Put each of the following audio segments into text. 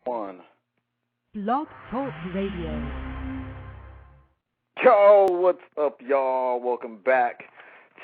One. Blog Talk Radio. Yo, what's up, y'all? Welcome back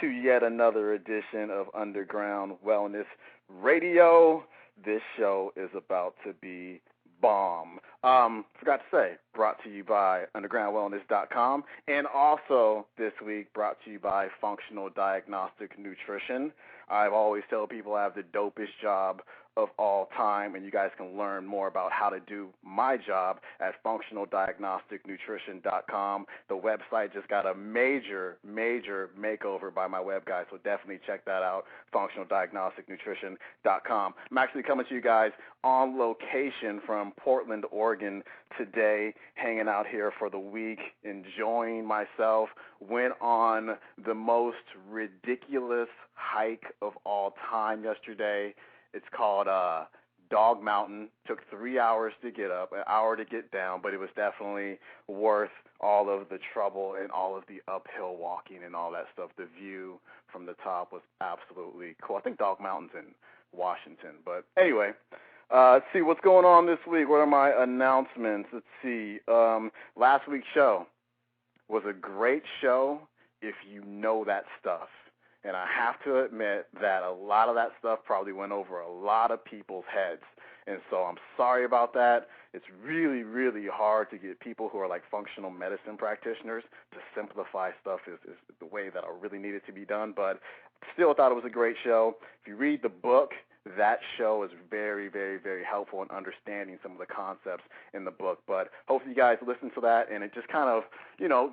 to yet another edition of Underground Wellness Radio. This show is about to be bomb. Forgot to say, brought to you by undergroundwellness.com, and also this week brought to you by Functional Diagnostic Nutrition. I've always tell people I have the dopest job of all time, and you guys can learn more about how to do my job at functionaldiagnosticnutrition.com. The website just got a major makeover by my web guy, so definitely check that out, functionaldiagnosticnutrition.com. I'm actually coming to you guys on location from Portland, Oregon today, hanging out here for the week, enjoying myself. Went on the most ridiculous hike of all time yesterday. It's called Dog Mountain. Took 3 hours to get up, an hour to get down, but it was definitely worth all of the trouble and all of the uphill walking and all that stuff. The view from the top was absolutely cool. I think Dog Mountain's in Washington. But anyway, let's see what's going on this week. What are my announcements? Let's see. Last week's show was a great show if you know that stuff. And I have to admit that a lot of that stuff probably went over a lot of people's heads. And so I'm sorry about that. It's really, really hard to get people who are like functional medicine practitioners to simplify stuff is the way that I really need it to be done. But still thought it was a great show. If you read the book, that show is very, very, very helpful in understanding some of the concepts in the book. But hopefully you guys listen to that, and it just kind of,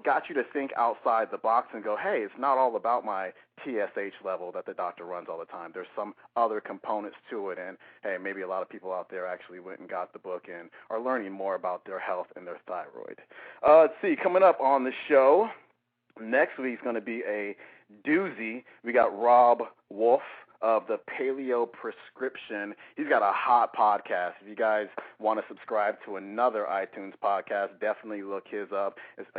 got you to think outside the box and go, hey, it's not all about my TSH level that the doctor runs all the time. There's some other components to it, and, hey, maybe a lot of people out there actually went and got the book and are learning more about their health and their thyroid. Let's see, coming up on the show, next week's going to be a doozy. We got Rob Wolf of the Paleo Prescription. He's got a hot podcast. If you guys want to subscribe to another iTunes podcast, definitely look his up. It's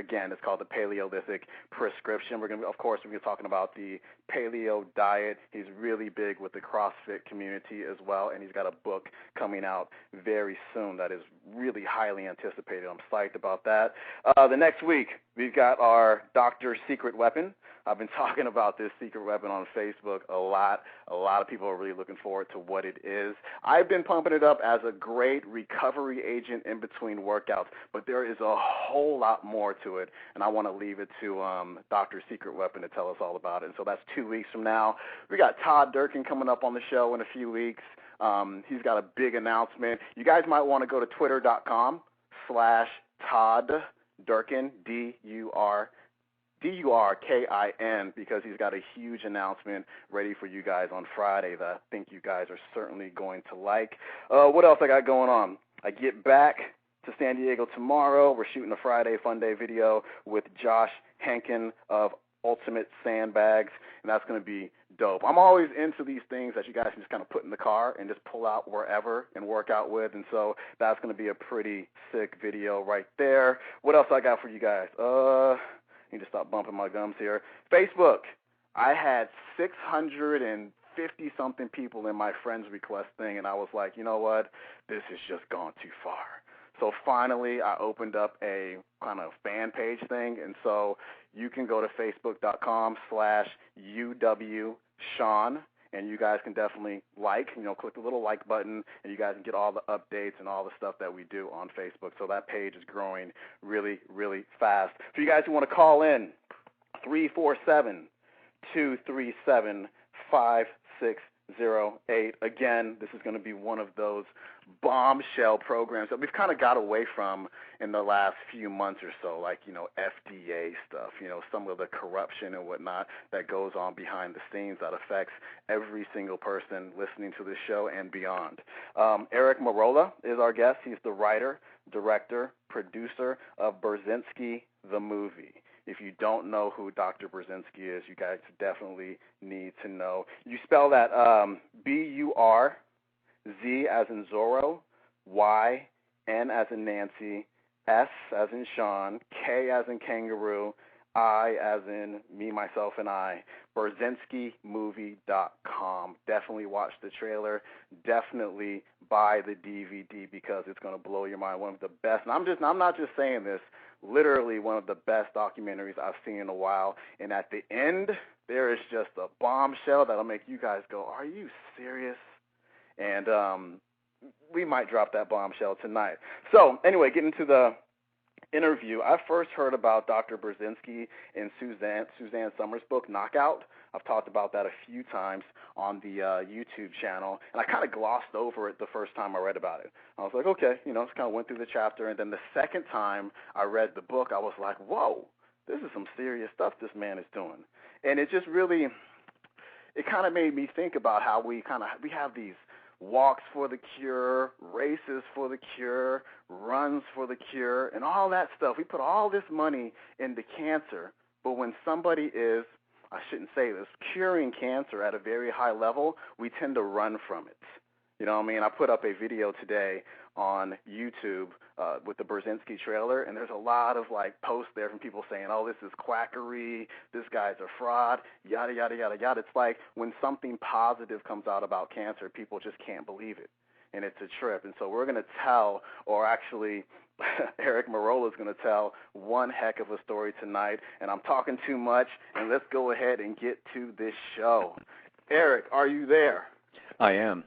called the Paleolithic Prescription. We're going to be talking about the paleo diet. He's really big with the CrossFit community as well, and he's got a book coming out very soon that is really highly anticipated. I'm psyched about that. The next week, we've got our Dr. Secret Weapon. I've been talking about this secret weapon on Facebook a lot. A lot of people are really looking forward to what it is. I've been pumping it up as a great recovery agent in between workouts, but there is a whole lot more to it, and I want to leave it to Dr. Secret Weapon to tell us all about it. And so that's 2 weeks from now. We got Todd Durkin coming up on the show in a few weeks. He's got a big announcement. You guys might want to go to twitter.com/Todd Durkin, Durkin, because he's got a huge announcement ready for you guys on Friday that I think you guys are certainly going to like. What else I got going on? I get back to San Diego tomorrow. We're shooting a Friday Fun Day video with Josh Henkin of Ultimate Sandbags, and that's going to be dope. I'm always into these things that you guys can just kind of put in the car and just pull out wherever and work out with, and so that's going to be a pretty sick video right there. What else I got for you guys? I need to stop bumping my gums here. Facebook. I had 650-something people in my friends request thing, and I was like, you know what? This has just gone too far. So finally, I opened up a kind of fan page thing, and so you can go to facebook.com/UWSean, and you guys can definitely click the little like button, and you guys can get all the updates and all the stuff that we do on Facebook. So that page is growing really, really fast. For you guys who want to call in, 347-237-5608. Again, this is going to be one of those bombshell programs that we've kind of got away from in the last few months or so, like, FDA stuff, some of the corruption and whatnot that goes on behind the scenes that affects every single person listening to this show and beyond. Eric Merola is our guest. He's the writer, director, producer of Burzynski the Movie. If you don't know who Dr. Burzynski is, you guys definitely need to know. You spell that B-U-R-Z as in Zorro, Y, N as in Nancy, S as in Sean, K as in kangaroo, I, as in me, myself, and I, BurzynskiMovie.com. Definitely watch the trailer. Definitely buy the DVD because it's going to blow your mind. One of the best, and I'm not just saying this, literally one of the best documentaries I've seen in a while. And at the end, there is just a bombshell that'll make you guys go, "Are you serious?" And we might drop that bombshell tonight. So anyway, getting to the interview, I first heard about Dr. Burzynski in Suzanne Summers' book, Knockout. I've talked about that a few times on the YouTube channel, and I kind of glossed over it the first time I read about it. I was like, okay, just kind of went through the chapter, and then the second time I read the book, I was like, whoa, this is some serious stuff this man is doing. And it just really, it kind of made me think about how we have these walks for the cure, races for the cure, runs for the cure, and all that stuff. We put all this money into cancer, but when somebody is, I shouldn't say this, curing cancer at a very high level, we tend to run from it. You know what I mean? I put up a video today on YouTube with the Burzynski trailer, and there's a lot of posts there from people saying, "Oh, this is quackery, this guy's a fraud, yada yada yada yada." It's like when something positive comes out about cancer, people just can't believe it, and it's a trip. And so we're going to tell, or actually, Eric Merola is going to tell one heck of a story tonight. And I'm talking too much, and let's go ahead and get to this show. Eric, are you there? I am.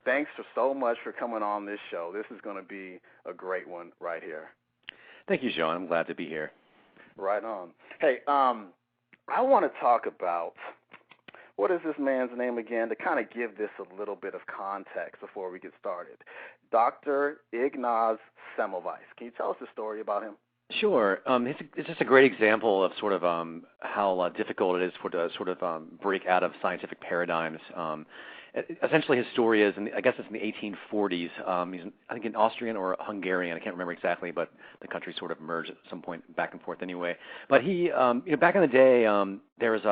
Thanks so much for coming on this show. This is going to be a great one right here. Thank you, Sean. I'm glad to be here. Right on. Hey, I want to talk about, what is this man's name again, to kind of give this a little bit of context before we get started. Dr. Ignaz Semmelweis. Can you tell us the story about him? Sure. It's just a great example of sort of how difficult it is to sort of break out of scientific paradigms. Essentially, his story is, I guess it's in the 1840s. He's, I think, an Austrian or Hungarian. I can't remember exactly, but the countries sort of merged at some point back and forth anyway. But he, back in the day, there was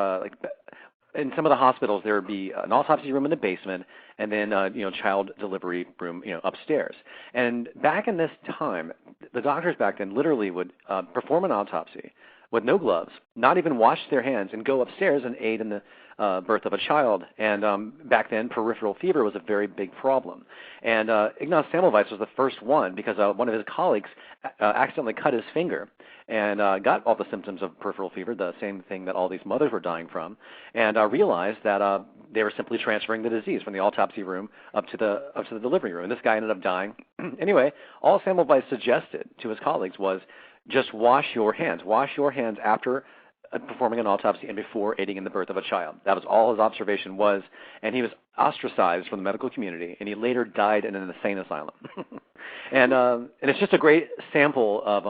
in some of the hospitals, there would be an autopsy room in the basement, and then child delivery room upstairs. And back in this time, the doctors back then literally would perform an autopsy with no gloves, not even wash their hands, and go upstairs and aid in the birth of a child. And back then, peripheral fever was a very big problem. And Ignaz Semmelweis was the first one because one of his colleagues accidentally cut his finger and got all the symptoms of peripheral fever, the same thing that all these mothers were dying from, and realized that they were simply transferring the disease from the autopsy room up to the delivery room. And this guy ended up dying. Anyway, all Semmelweis suggested to his colleagues was just wash your hands. Wash your hands after performing an autopsy and before aiding in the birth of a child. That was all his observation was, and he was ostracized from the medical community, and he later died in an insane asylum. and it's just a great sample of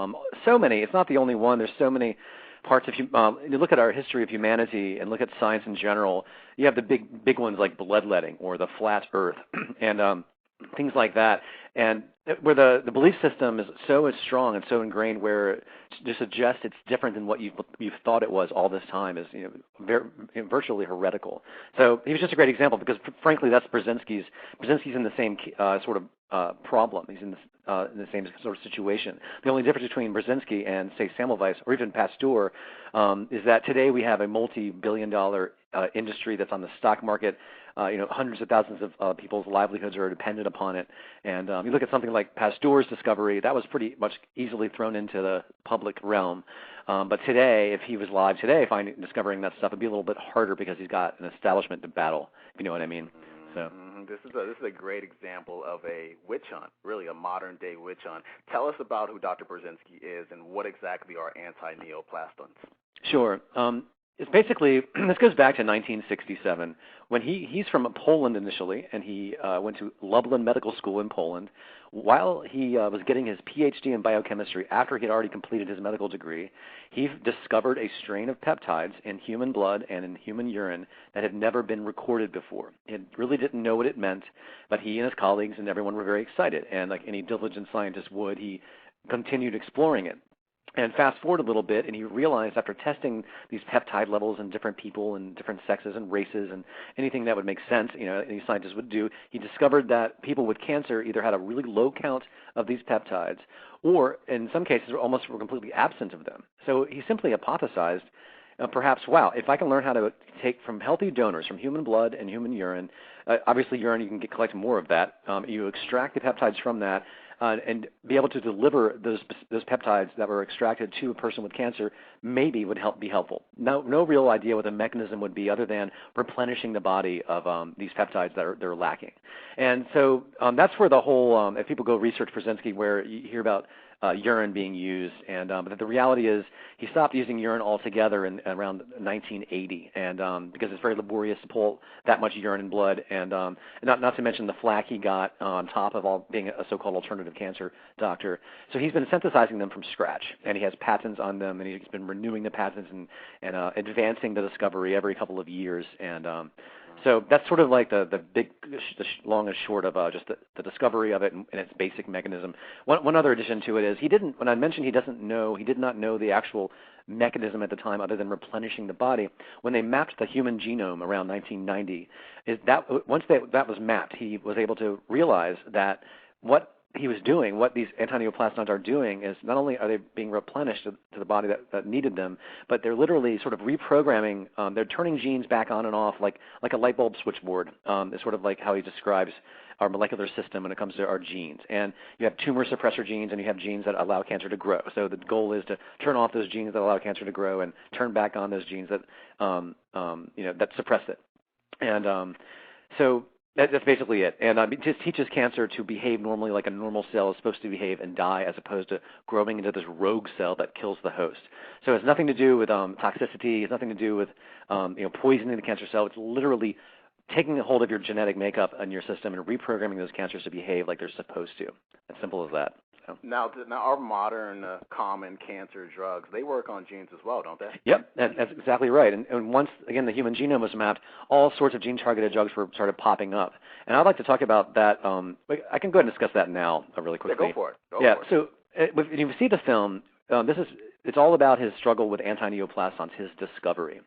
so many. It's not the only one. There's so many parts of you look at our history of humanity and look at science in general. You have the big ones like bloodletting or the flat Earth, and things like that, and where the belief system is so strong and so ingrained, where to suggest it's different than what you've thought it was all this time is virtually heretical. So he was just a great example because, frankly, that's Burzynski's. Burzynski's in the same sort of problem. He's in the same sort of situation. The only difference between Burzynski and, say, Semmelweis or even Pasteur is that today we have a multi-billion-dollar industry that's on the stock market. Hundreds of thousands of people's livelihoods are dependent upon it. And you look at something like Pasteur's discovery, that was pretty much easily thrown into the public realm. But today, if he was alive today, discovering that stuff would be a little bit harder because he's got an establishment to battle, if you know what I mean. So this is a great example of a witch hunt, really a modern-day witch hunt. Tell us about who Dr. Burzynski is and what exactly are anti-neoplastons. Sure. It's basically, this goes back to 1967, when he's from Poland initially, and he went to Lublin Medical School in Poland. While he was getting his PhD in biochemistry, after he had already completed his medical degree, he discovered a strain of peptides in human blood and in human urine that had never been recorded before. He really didn't know what it meant, but he and his colleagues and everyone were very excited, and like any diligent scientist would, he continued exploring it. And fast forward a little bit, and he realized after testing these peptide levels in different people and different sexes and races and anything that would make sense, any scientist would do, he discovered that people with cancer either had a really low count of these peptides or, in some cases, almost were completely absent of them. So he simply hypothesized, perhaps, wow, if I can learn how to take from healthy donors, from human blood and human urine, obviously urine, you can collect more of that, you extract the peptides from that, and be able to deliver those peptides that were extracted to a person with cancer maybe would be helpful. No real idea what the mechanism would be other than replenishing the body of these peptides that are lacking. And so that's where the whole, if people go research Burzynski, where you hear about urine being used, and but the reality is he stopped using urine altogether in around 1980, and because it's very laborious to pull that much urine and blood, and not to mention the flack he got on top of all being a so-called alternative cancer doctor. So he's been synthesizing them from scratch, and he has patents on them, and he's been renewing the patents and advancing the discovery every couple of years, and so that's sort of like the big, the long and short of just the discovery of it and its basic mechanism. One other addition to it is when I mentioned he did not know the actual mechanism at the time other than replenishing the body. When they mapped the human genome around 1990, once that was mapped, he was able to realize that what he was doing, what these antineoplasms are doing, is not only are they being replenished to the body that needed them, but they're literally sort of reprogramming, they're turning genes back on and off like a light bulb switchboard. It's sort of like how he describes our molecular system when it comes to our genes. And you have tumor suppressor genes and you have genes that allow cancer to grow. So the goal is to turn off those genes that allow cancer to grow and turn back on those genes that that suppress it. And so that's basically it. And it just teaches cancer to behave normally like a normal cell is supposed to behave and die, as opposed to growing into this rogue cell that kills the host. So it has nothing to do with toxicity. It has nothing to do with poisoning the cancer cell. It's literally taking a hold of your genetic makeup in your system and reprogramming those cancers to behave like they're supposed to. As simple as that. So. Now our modern common cancer drugs, they work on genes as well, don't they? Yep, that's exactly right. And once, again, the human genome was mapped, all sorts of gene-targeted drugs started popping up. And I'd like to talk about that. I can go ahead and discuss that now really quickly. Yeah, go for it. So when you see the film, it's all about his struggle with antineoplastons, his discovery.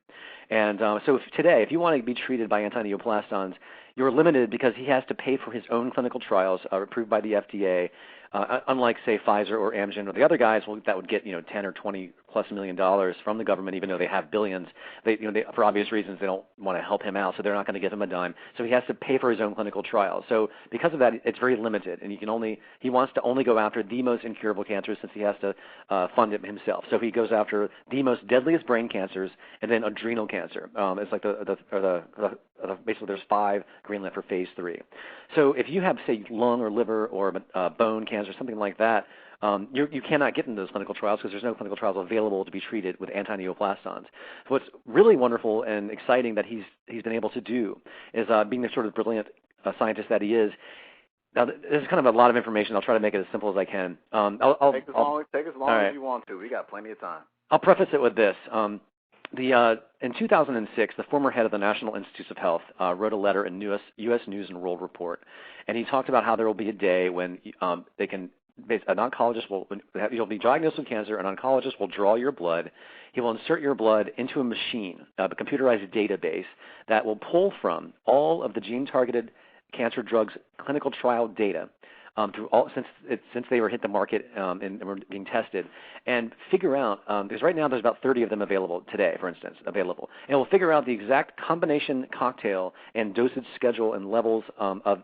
And so today, if you want to be treated by antineoplastons, you're limited because he has to pay for his own clinical trials approved by the FDA. Unlike, say, Pfizer or Amgen or the other guys that would get 10 or 20 plus $1 million from the government, even though they have billions, they for obvious reasons they don't want to help him out, so they're not going to give him a dime. So he has to pay for his own clinical trials. So because of that, it's very limited, and he wants to only go after the most incurable cancers since he has to fund it himself. So he goes after the most deadliest brain cancers and then adrenal cancer. It's like basically there's 5 greenlit for phase 3. So if you have, say, lung or liver or bone cancer, something like that, you cannot get into those clinical trials because there's no clinical trials available to be treated with antineoplastons. So what's really wonderful and exciting that he's been able to do is, being the sort of brilliant scientist that he is. Now, this is kind of a lot of information. I'll try to make it as simple as I can. Take as long as you want to. We got plenty of time. I'll preface it with this. In 2006, the former head of the National Institutes of Health wrote a letter in U.S. News and World Report, and he talked about how there will be a day when an oncologist you'll be diagnosed with cancer, an oncologist will draw your blood, he will insert your blood into a machine, a computerized database that will pull from all of the gene-targeted cancer drugs clinical trial data since they were hit the market and were being tested, and figure out, because right now there's about 30 of them available today, for instance, and we'll figure out the exact combination, cocktail, and dosage schedule and levels of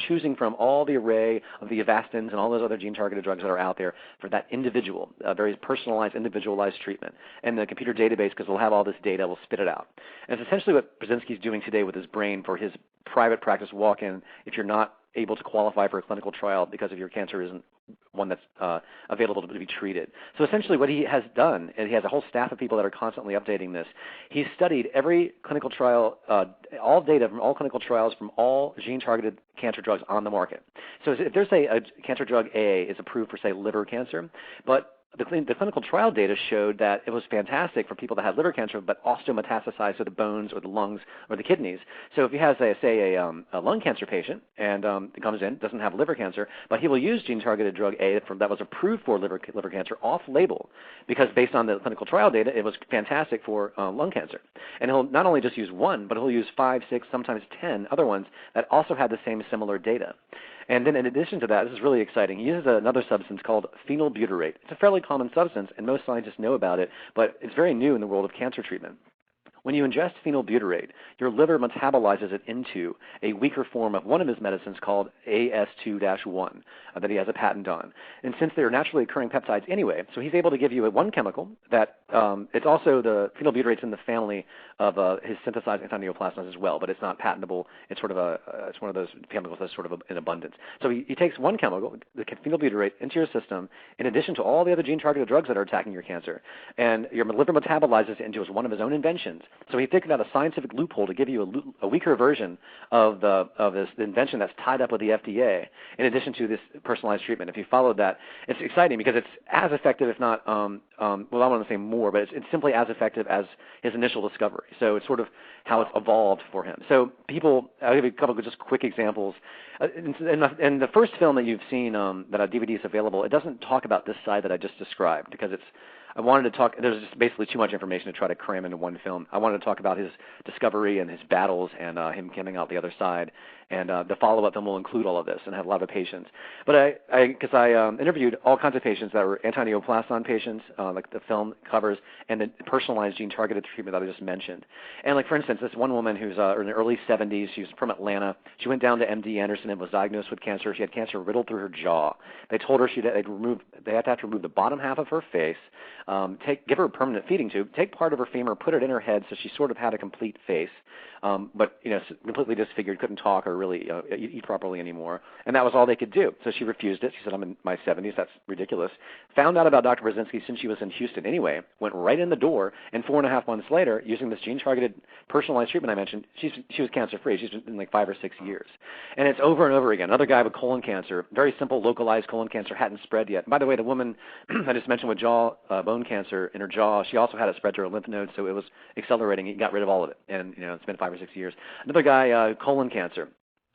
choosing from all the array of the Avastins and all those other gene-targeted drugs that are out there for that individual, very personalized, individualized treatment. And the computer database, because we'll have all this data, will spit it out. And it's essentially what Burzynski's doing today with his brain for his private practice walk-in if you're not able to qualify for a clinical trial because of your cancer isn't one that's available to be treated. So essentially what he has done, and he has a whole staff of people that are constantly updating this, he's studied every clinical trial, all data from all clinical trials from all gene-targeted cancer drugs on the market. So if there's a cancer drug A is approved for, say, liver cancer, but the clinical trial data showed that it was fantastic for people that had liver cancer, but also metastasized to the bones or the lungs or the kidneys. So if you have, say, a lung cancer patient and it comes in, doesn't have liver cancer, but he will use gene-targeted drug A that was approved for liver cancer off-label, because based on the clinical trial data, it was fantastic for lung cancer. And he'll not only just use one, but he'll use 5, 6, sometimes 10 other ones that also had the same similar data. And then in addition to that, this is really exciting, he uses another substance called phenylbutyrate. It's a fairly common substance, and most scientists know about it, but it's very new in the world of cancer treatment. When you ingest phenylbutyrate, your liver metabolizes it into a weaker form of one of his medicines called AS2-1 that he has a patent on. And since they're naturally occurring peptides anyway, so he's able to give you one chemical that it's also the phenylbutyrate's in the family of his synthesized antineoplasms as well, but it's not patentable. It's sort of it's one of those chemicals that's sort of in abundance. So he takes one chemical, the phenylbutyrate, into your system in addition to all the other gene-targeted drugs that are attacking your cancer, and your liver metabolizes it into one of his own inventions. So he figured out a scientific loophole to give you a weaker version of this invention that's tied up with the FDA, in addition to this personalized treatment. If you followed that, it's exciting because it's as effective, if not, well, I want to say more, but it's simply as effective as his initial discovery. So it's sort of how it's evolved for him. So I'll give you a couple of just quick examples. In the first film that you've seen, that on DVD is available, it doesn't talk about this side that I just described, because I wanted to talk, there's just basically too much information to try to cram into one film. I wanted to talk about his discovery and his battles and him coming out the other side. And the follow-up film will include all of this and have a lot of patients. But because I interviewed all kinds of patients that were antineoplaston patients, like the film covers, and the personalized gene-targeted treatment that I just mentioned. And like, for instance, this one woman who's in her early 70s, she was from Atlanta. She went down to MD Anderson and was diagnosed with cancer. She had cancer riddled through her jaw. They told her they had to remove the bottom half of her face, give her a permanent feeding tube, take part of her femur, put it in her head, so she sort of had a complete face, but completely disfigured, couldn't talk or really eat properly anymore, and that was all they could do. So she refused it. She said, I'm in my 70s, that's ridiculous. Found out about Dr. Burzynski since she was in Houston anyway, went right in the door, and 4.5 months later, using this gene-targeted personalized treatment I mentioned, she was cancer-free. She's been in like 5 or 6 years. And it's over and over again. Another guy with colon cancer, very simple localized colon cancer, hadn't spread yet. And by the way, the woman I just mentioned with bone cancer in her jaw, she also had it spread to her lymph nodes, so it was accelerating. He got rid of all of it, and it's been 5 or 6 years. Another guy, colon cancer.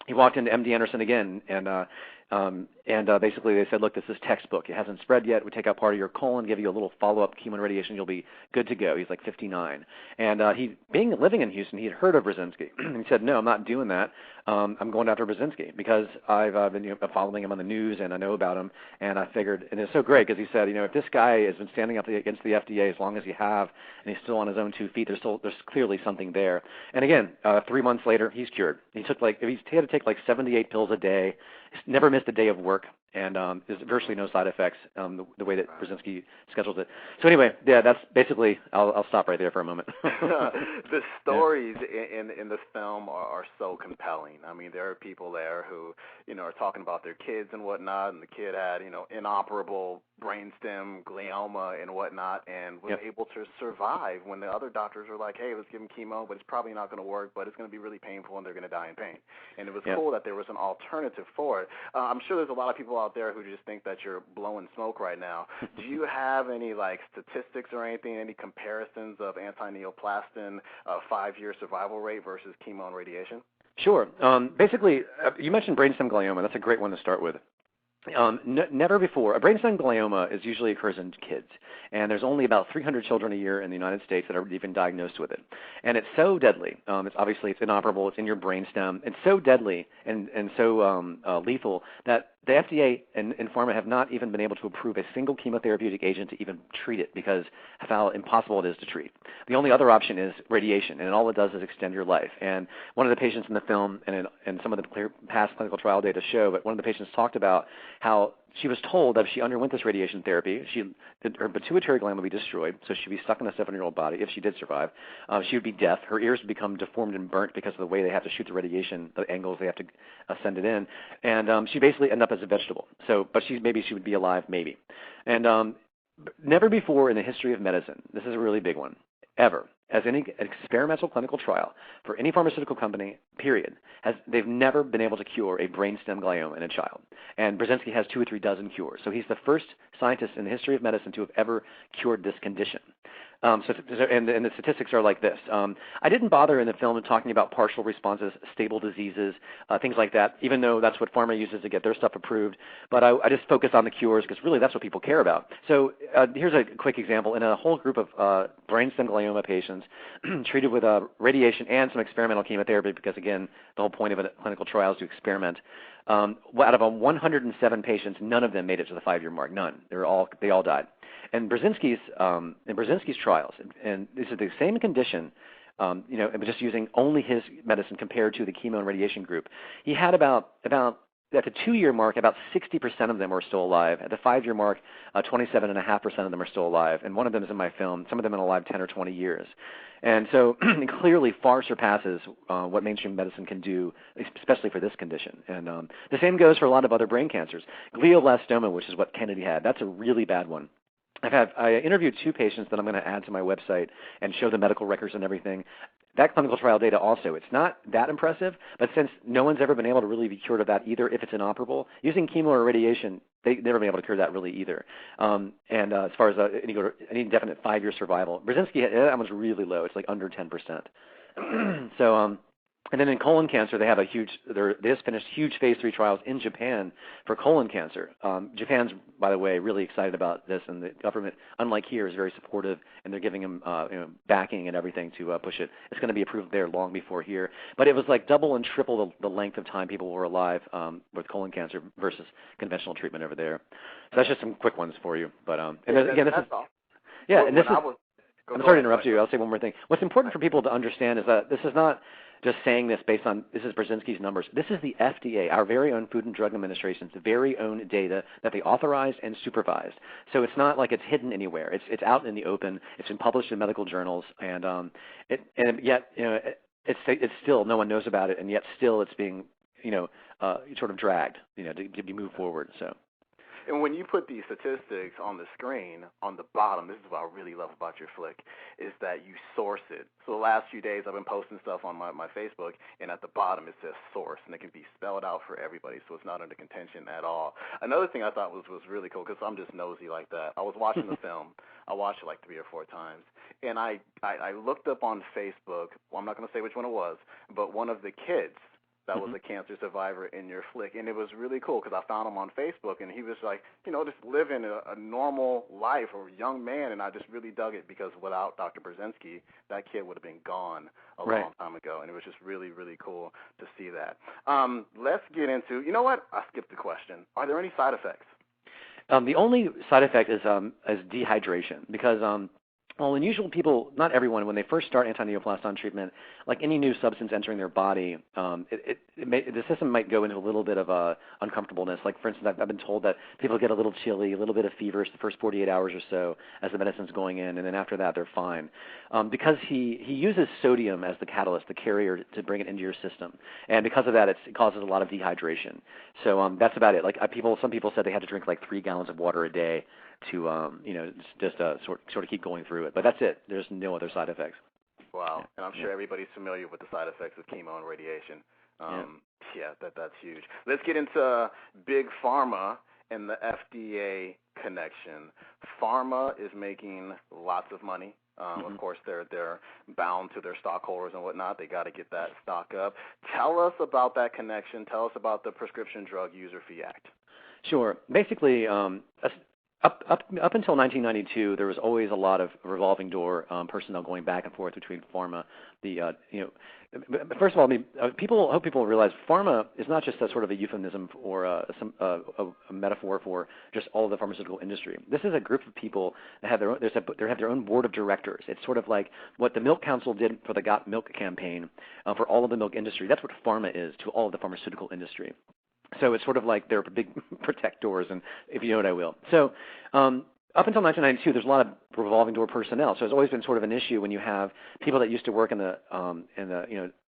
He walked into MD Anderson again, and basically they said, look, this is textbook. It hasn't spread yet. We take out part of your colon, give you a little follow-up chemo and radiation. You'll be good to go. He's like 59. And living in Houston, he had heard of Burzynski. He said, no, I'm not doing that. I'm going after Burzynski because I've been following him on the news and I know about him. And I figured, and it's so great because he said, if this guy has been standing up against the FDA as long as he have, and he's still on his own 2 feet, there's clearly something there. And again, 3 months later, he's cured. He had to take like 78 pills a day. He's never missed a day of work, and there's virtually no side effects the way that Burzynski schedules it. So anyway, yeah, that's basically, I'll stop right there for a moment. The stories in this film are so compelling. I mean, there are people there who, are talking about their kids and whatnot, and the kid had, inoperable brainstem glioma and whatnot, and was able to survive when the other doctors were like, hey, let's give him chemo, but it's probably not going to work, but it's going to be really painful and they're going to die in pain. And it was cool that there was an alternative for it. I'm sure there's a lot of people out there who just think that you're blowing smoke right now. Do you have any statistics or anything, any comparisons of antineoplastin 5-year survival rate versus chemo and radiation? Sure. Basically, you mentioned brainstem glioma. That's a great one to start with. Never before. A brainstem glioma usually occurs in kids, and there's only about 300 children a year in the United States that are even diagnosed with it. And it's so deadly. It's inoperable. It's in your brainstem. It's so deadly and so lethal that the FDA and pharma have not even been able to approve a single chemotherapeutic agent to even treat it because of how impossible it is to treat. The only other option is radiation, and all it does is extend your life. And one of the patients in the film, and some of the past clinical trial data show, but one of the patients talked about how she was told that if she underwent this radiation therapy, her pituitary gland would be destroyed, so she'd be stuck in a 7-year-old body. If she did survive, she would be deaf. Her ears would become deformed and burnt because of the way they have to shoot the radiation, the angles they have to send it in, and she basically ended up as a vegetable. So, but maybe she would be alive, maybe. And never before in the history of medicine, this is a really big one, ever, as any experimental clinical trial for any pharmaceutical company, period, they've never been able to cure a brainstem glioma in a child. And Burzynski has 2 or 3 dozen cures. So he's the first scientist in the history of medicine to have ever cured this condition. And the statistics are like this. I didn't bother in the film talking about partial responses, stable diseases, things like that, even though that's what pharma uses to get their stuff approved. But I just focus on the cures because really that's what people care about. So here's a quick example. In a whole group of brainstem glioma patients treated with radiation and some experimental chemotherapy, because, again, the whole point of a clinical trial is to experiment. Out of 107 patients, none of them made it to the 5-year mark. None. They all died. And Burzynski's trials, and this is the same condition, just using only his medicine compared to the chemo and radiation group. He had about at the 2-year mark, about 60% of them were still alive. At the 5-year mark, 27.5% of them are still alive. And one of them is in my film. Some of them have been alive 10 or 20 years. And so it clearly far surpasses what mainstream medicine can do, especially for this condition. And the same goes for a lot of other brain cancers. Glioblastoma, which is what Kennedy had, that's a really bad one. I interviewed 2 patients that I'm going to add to my website and show the medical records and everything. That clinical trial data also, it's not that impressive, but since no one's ever been able to really be cured of that either, if it's inoperable, using chemo or radiation, they've never been able to cure that really either. As far as any indefinite 5-year survival, Burzynski, that one's really low. It's like under 10%. And then in colon cancer, they just finished huge phase 3 trials in Japan for colon cancer. Japan's, by the way, really excited about this, and the government, unlike here, is very supportive, and they're giving them backing and everything to push it. It's going to be approved there long before here. But it was like double and triple the length of time people were alive with colon cancer versus conventional treatment over there. So that's just some quick ones for you. But I'm sorry to interrupt you. I'll say one more thing. What's important for people to understand is that this is not just saying this based on, this is Burzynski's numbers. This is the FDA, our very own Food and Drug Administration's very own data that they authorized and supervised. So it's not like it's hidden anywhere. It's out in the open. It's been published in medical journals, and yet it's still no one knows about it, and yet still it's being sort of dragged to be moved forward. So. And when you put these statistics on the screen, on the bottom, this is what I really love about your flick, is that you source it. So the last few days I've been posting stuff on my Facebook, and at the bottom it says source, and it can be spelled out for everybody, so it's not under contention at all. Another thing I thought was really cool, because I'm just nosy like that. I was watching the film. I watched it like 3 or 4 times, and I looked up on Facebook, well, I'm not going to say which one it was, but one of the kids that was a cancer survivor in your flick. And it was really cool because I found him on Facebook, and he was like, just living a normal life, or a young man, and I just really dug it because without Dr. Burzynski, that kid would have been gone a long time ago, and it was just really, really cool to see that. Let's get into, you know what? I skipped the question. Are there any side effects? The only side effect is dehydration, because well, in usual people, not everyone, when they first start anti-neoplaston treatment, like any new substance entering their body, the system might go into a little bit of uncomfortableness. Like, for instance, I've been told that people get a little chilly, a little bit of feverish the first 48 hours or so as the medicine's going in, and then after that they're fine. Because he uses sodium as the catalyst, the carrier, to bring it into your system. And because of that, it causes a lot of dehydration. So that's about it. Like some people said they had to drink like 3 gallons of water a day to sort of keep going through it. But that's it. There's no other side effects. Wow. And I'm sure everybody's familiar with the side effects of chemo and radiation. That's huge. Let's get into big pharma and the FDA connection. Pharma is making lots of money. Of course, they're bound to their stockholders and whatnot. They got to get that stock up. Tell us about that connection. Tell us about the Prescription Drug User Fee Act. Sure. Basically, up until 1992, there was always a lot of revolving door personnel going back and forth between pharma. First of all, I hope people realize pharma is not just a sort of a euphemism or a metaphor for just all of the pharmaceutical industry. This is a group of people that have their own board of directors. It's sort of like what the Milk Council did for the Got Milk campaign for all of the milk industry. That's what pharma is to all of the pharmaceutical industry. So it's sort of like they're big protectors, and if you know what I will. So up until 1992, there's a lot of revolving door personnel. So it's always been sort of an issue when you have people that used to work in the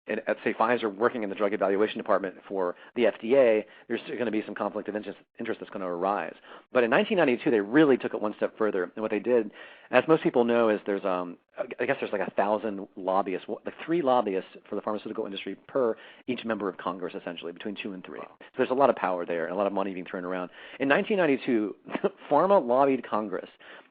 at, say, Pfizer working in the drug evaluation department for the FDA, there's going to be some conflict of interest that's going to arise. But in 1992, they really took it one step further. And what they did, as most people know, is there's I guess there's like 1,000 lobbyists, like 3 lobbyists for the pharmaceutical industry per each member of Congress, essentially, between 2 and 3. So there's a lot of power there and a lot of money being thrown around. In 1992, pharma lobbied Congress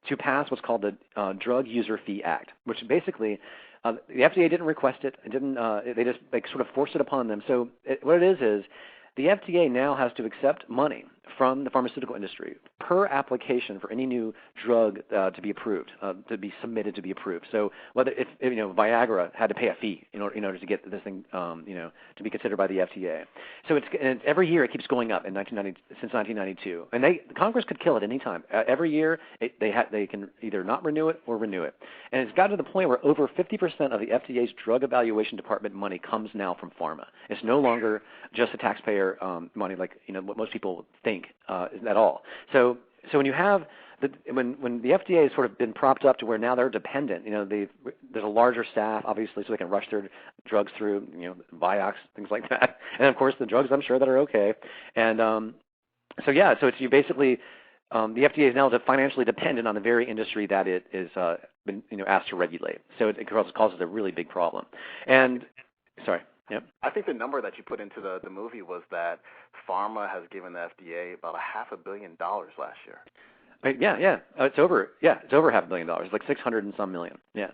to pass what's called the Drug User Fee Act, which basically the FDA didn't request it. It didn't. They just sort of forced it upon them. So what it is the FDA now has to accept money from the pharmaceutical industry per application for any new drug to be approved, to be submitted to be approved. So whether if Viagra had to pay a fee in order to get this thing to be considered by the FDA. So and every year it keeps going up since 1992, and Congress could kill it any time. Every year they can either not renew it or renew it, and it's gotten to the point where over 50% of the FDA's drug evaluation department money comes now from pharma. It's no longer just the taxpayer money like what most people think at all. So when you have when the FDA has sort of been propped up to where now they're dependent, there's a larger staff, obviously, so they can rush their drugs through, Vioxx, things like that, and of course the drugs I'm sure that are okay, and so it's you basically the FDA is now financially dependent on the very industry that it is been asked to regulate. So it causes a really big problem. And sorry. Yep. I think the number that you put into the movie was that pharma has given the FDA about $500 million last year. It's over $500 million, like 600 and some million. Yeah.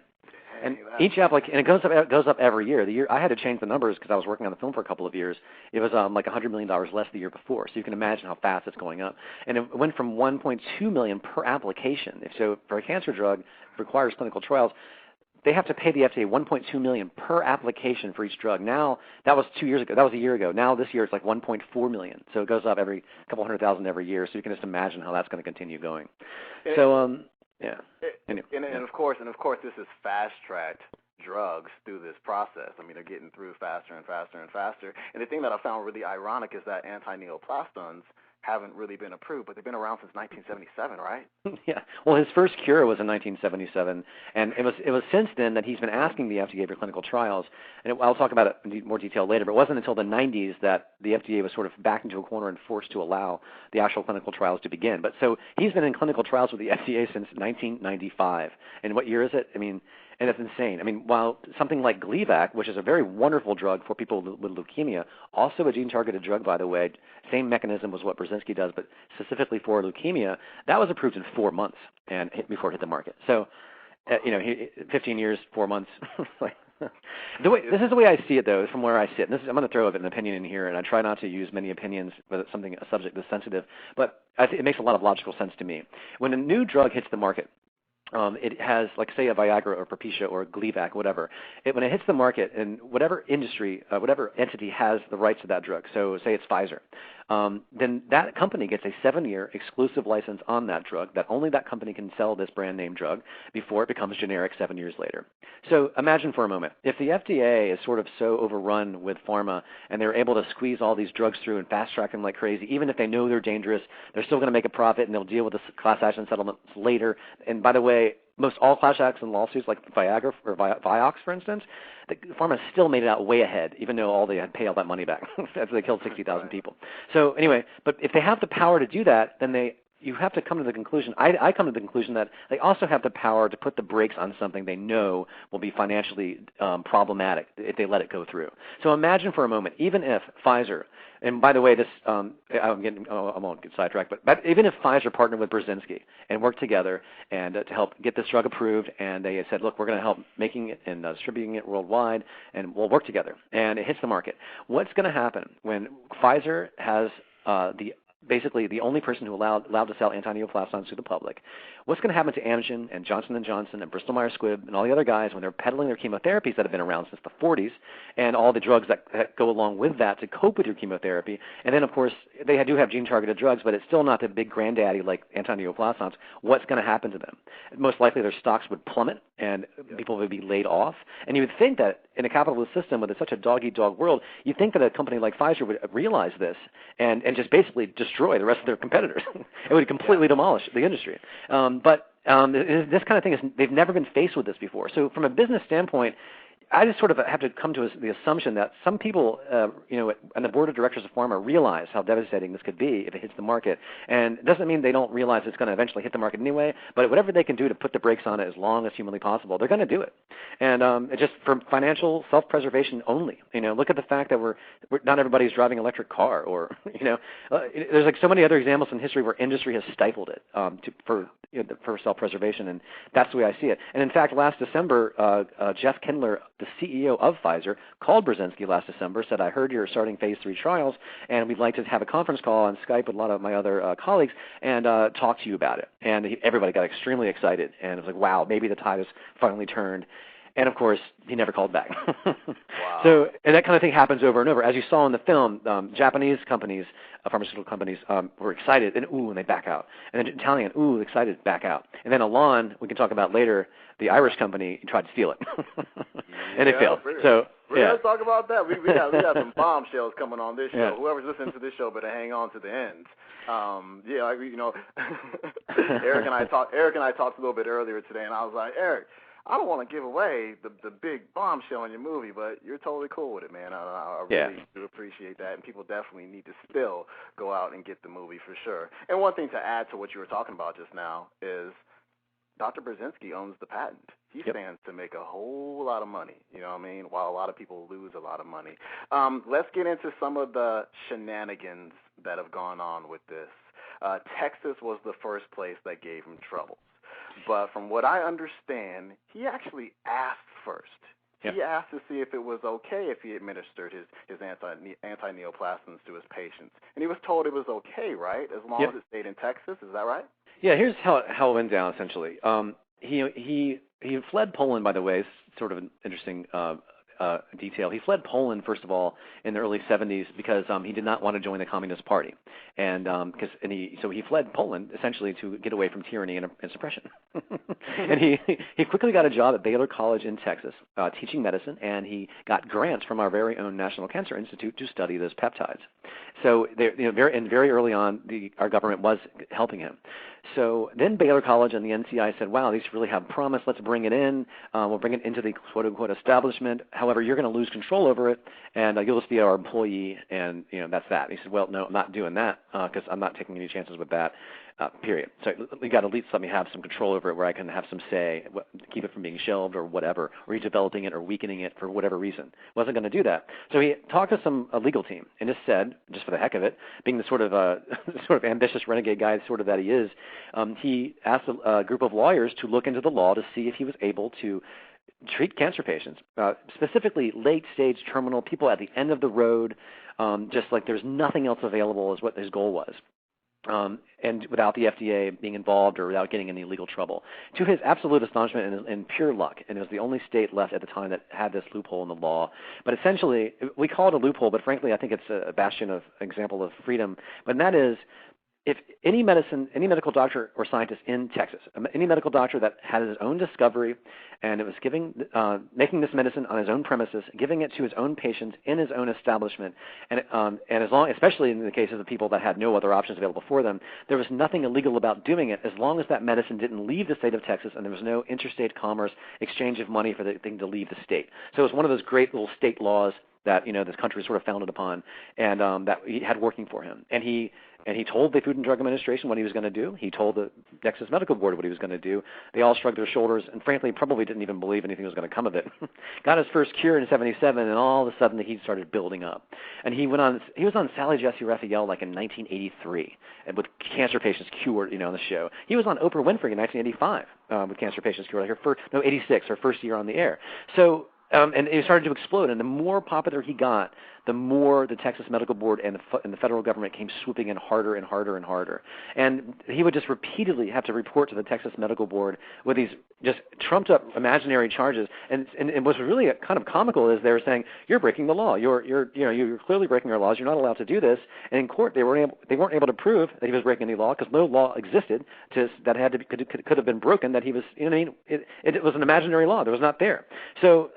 And each application, and it goes up every year. The year I had to change the numbers because I was working on the film for a couple of years. It was like $100 million less the year before. So you can imagine how fast it's going up. And it went from 1.2 million per application. So for a cancer drug requires clinical trials, they have to pay the FDA $1.2 million per application for each drug. Now, that was 2 years ago. That was a year ago. Now this year it's like $1.4 million. So it goes up every couple 100,000 every year. So you can just imagine how that's going to continue going. And of course, this is fast-tracked drugs through this process. I mean, they're getting through faster and faster and faster. And the thing that I found really ironic is that anti-neoplastons haven't really been approved, but they've been around since 1977, right? Yeah. Well, his first cure was in 1977, and it was since then that he's been asking the FDA for clinical trials. And I'll talk about it in more detail later, but it wasn't until the 90s that the FDA was sort of backed into a corner and forced to allow the actual clinical trials to begin. But so he's been in clinical trials with the FDA since 1995. And what year is it? I mean, and it's insane. I mean, while something like Gleevec, which is a very wonderful drug for people with leukemia, also a gene-targeted drug, by the way, same mechanism was what Burzynski does, but specifically for leukemia, that was approved in 4 months before it hit the market. So, 15 years, 4 months. This is the way I see it, though, from where I sit. And I'm going to throw an opinion in here, and I try not to use many opinions, but it's a subject that's sensitive. But I think it makes a lot of logical sense to me. When a new drug hits the market, it has, like, say, a Viagra or Propecia or Gleevec, whatever. When it hits the market, and whatever industry, whatever entity has the rights to that drug, so say it's Pfizer, then that company gets a 7-year exclusive license on that drug that only that company can sell this brand name drug before it becomes generic 7 years later. So imagine for a moment, if the FDA is sort of so overrun with pharma and they're able to squeeze all these drugs through and fast-track them like crazy, even if they know they're dangerous, they're still going to make a profit and they'll deal with the class action settlements later. And by the way, most all class action lawsuits like Viagra or Vioxx, for instance, the pharma still made it out way ahead, even though all they had to pay all that money back after they killed 60,000 people. So anyway, but if they have the power to do that, then you have to come to the conclusion, I come to the conclusion that they also have the power to put the brakes on something they know will be financially problematic if they let it go through. So imagine for a moment, even if Pfizer, and by the way, this I won't get sidetracked, but even if Pfizer partnered with Burzynski and worked together and to help get this drug approved, and they said, look, we're going to help making it and distributing it worldwide, and we'll work together, and it hits the market. What's going to happen when Pfizer has basically the only person who allowed to sell anti-neoplastons to the public? What's going to happen to Amgen and Johnson & Johnson and Bristol Myers Squibb and all the other guys when they're peddling their chemotherapies that have been around since the 40s and all the drugs that go along with that to cope with your chemotherapy? And then, of course, they do have gene-targeted drugs, but it's still not the big granddaddy like anti-neoplastons. What's going to happen to them? Most likely their stocks would plummet and people would be laid off. And you would think that in a capitalist system with such a dog-eat-dog world, you'd think that a company like Pfizer would realize this and just basically destroy the rest of their competitors. It would completely demolish the industry. But this kind of thing they've never been faced with this before. So from a business standpoint, I just sort of have to come to the assumption that some people, on the board of directors of pharma realize how devastating this could be if it hits the market. And it doesn't mean they don't realize it's going to eventually hit the market anyway, but whatever they can do to put the brakes on it as long as humanly possible, they're going to do it. And it's just for financial self-preservation only. Look at the fact that we're not everybody's driving an electric car, or there's like so many other examples in history where industry has stifled it for self-preservation, and that's the way I see it. And in fact, last December, Jeff Kindler, the CEO of Pfizer, called Burzynski last December, said, I heard you're starting phase 3 trials, and we'd like to have a conference call on Skype with a lot of my other colleagues and talk to you about it. And everybody got extremely excited, and it was like, wow, maybe the tide has finally turned. And, of course, he never called back. Wow. So, and that kind of thing happens over and over. As you saw in the film, Japanese companies, pharmaceutical companies, were excited, and they back out. And then Italian, excited, back out. And then Elan, we can talk about later, the Irish company, tried to steal it. And it failed. So, let's talk about that. We got some bombshells coming on this show. Yeah. Whoever's listening to this show better hang on to the end. Eric and I talked a little bit earlier today, and I was like, Eric, I don't want to give away the big bombshell in your movie, but you're totally cool with it, man. I really do appreciate that, and people definitely need to still go out and get the movie for sure. And one thing to add to what you were talking about just now is Dr. Burzynski owns the patent. He stands to make a whole lot of money, while a lot of people lose a lot of money. Let's get into some of the shenanigans that have gone on with this. Texas was the first place that gave him trouble. But from what I understand, he actually asked first. Yep. He asked to see if it was okay if he administered his anti-neoplasms to his patients. And he was told it was okay, right, as long as it stayed in Texas. Is that right? Yeah, here's how it went down, essentially. He fled Poland, by the way, sort of an interesting detail. He fled Poland, first of all, in the early 70s because he did not want to join the Communist Party. And so he fled Poland, essentially, to get away from tyranny and suppression. And he quickly got a job at Baylor College in Texas, teaching medicine, and he got grants from our very own National Cancer Institute to study those peptides. So very early on, our government was helping him. So then Baylor College and the NCI said, wow, these really have promise. Let's bring it in. We'll bring it into the quote-unquote establishment. However, you're going to lose control over it, and you'll just be our employee, and that's that. And he said, well, no, I'm not doing that because I'm not taking any chances with that, period. So you got to at least let me have some control over it where I can have some say, keep it from being shelved or whatever, or redeveloping it or weakening it for whatever reason. Wasn't going to do that. So he talked to a legal team and just said, just for the heck of it, being the sort of ambitious renegade guy sort of that he is, he asked a group of lawyers to look into the law to see if he was able to treat cancer patients, specifically late-stage terminal people at the end of the road, just like there's nothing else available is what his goal was. And without the FDA being involved or without getting any legal trouble. To his absolute astonishment and pure luck, and it was the only state left at the time that had this loophole in the law. But essentially, we call it a loophole, but frankly, I think it's a bastion of example of freedom. But that is, if any medical doctor or scientist in Texas, any medical doctor that had his own discovery and it was making this medicine on his own premises, giving it to his own patients in his own establishment, and as long, especially in the cases of people that had no other options available for them, there was nothing illegal about doing it as long as that medicine didn't leave the state of Texas and there was no interstate commerce exchange of money for the thing to leave the state. So it was one of those great little state laws that this country sort of founded upon, and that he had working for him. And he told the Food and Drug Administration what he was going to do. He told the Texas Medical Board what he was going to do. They all shrugged their shoulders and, frankly, probably didn't even believe anything was going to come of it. Got his first cure in '77, and all of a sudden the heat started building up. And he was on Sally Jesse Raphael like in 1983, and with cancer patients cured, on the show. He was on Oprah Winfrey in 1985 with cancer patients cured, 86, her first year on the air. So. And it started to explode, and the more popular he got, the more the Texas Medical Board and the federal government came swooping in harder and harder and harder. And he would just repeatedly have to report to the Texas Medical Board with these just trumped-up imaginary charges. And what's really kind of comical is they were saying, "You're breaking the law. You're clearly breaking our laws. You're not allowed to do this." And in court, they weren't able to prove that he was breaking any law because no law existed that could have been broken. That he was, it was an imaginary law that was not there. So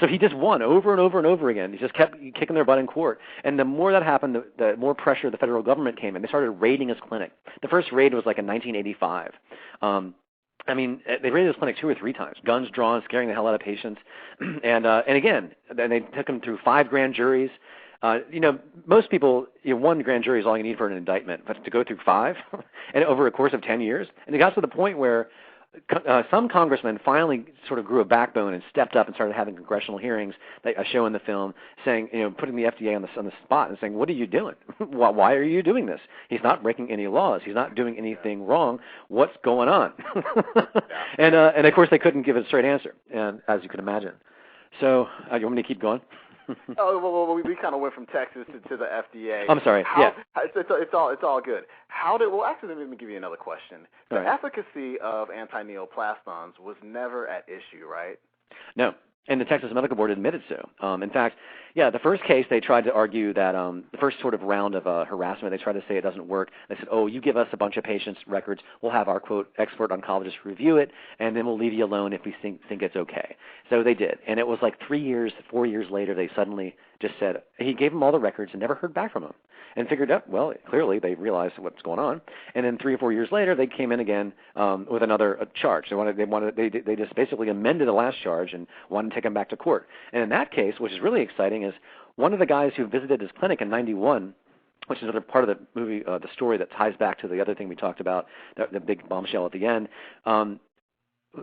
he just won over and over and over again. He just kept kicking their butt in court. And the more that happened, the more pressure the federal government came in. They started raiding his clinic. The first raid was like in 1985. I mean, they raided his clinic 2 or 3 times, guns drawn, scaring the hell out of patients, and again, then they took him through 5 grand juries. Most people, 1 grand jury is all you need for an indictment, but to go through 5 and over a course of 10 years, and it got to the point where some congressmen finally sort of grew a backbone and stepped up and started having congressional hearings that I show in the film, saying, putting the FDA on the spot and saying, "What are you doing? Why are you doing this? He's not breaking any laws. He's not doing anything wrong. What's going on?" And of course they couldn't give a straight answer, and as you can imagine. So, you want me to keep going? Well, we kind of went from Texas to the FDA. I'm sorry. It's all good. Actually, let me give you another question. The efficacy of anti-neoplastons was never at issue, right? No. And the Texas Medical Board admitted so. In fact, the first case, they tried to argue that the first sort of round of harassment, they tried to say it doesn't work. They said, you give us a bunch of patients' records, we'll have our, quote, expert oncologist review it, and then we'll leave you alone if we think it's okay. So they did. And it was like 4 years later, they suddenly just said, he gave them all the records and never heard back from them. And figured out, well, clearly they realized what's going on. And then 3 or 4 years later, they came in again with another charge. They just basically amended the last charge and wanted to take him back to court. And in that case, which is really exciting, is one of the guys who visited his clinic in '91, which is another part of the movie, the story that ties back to the other thing we talked about, the big bombshell at the end.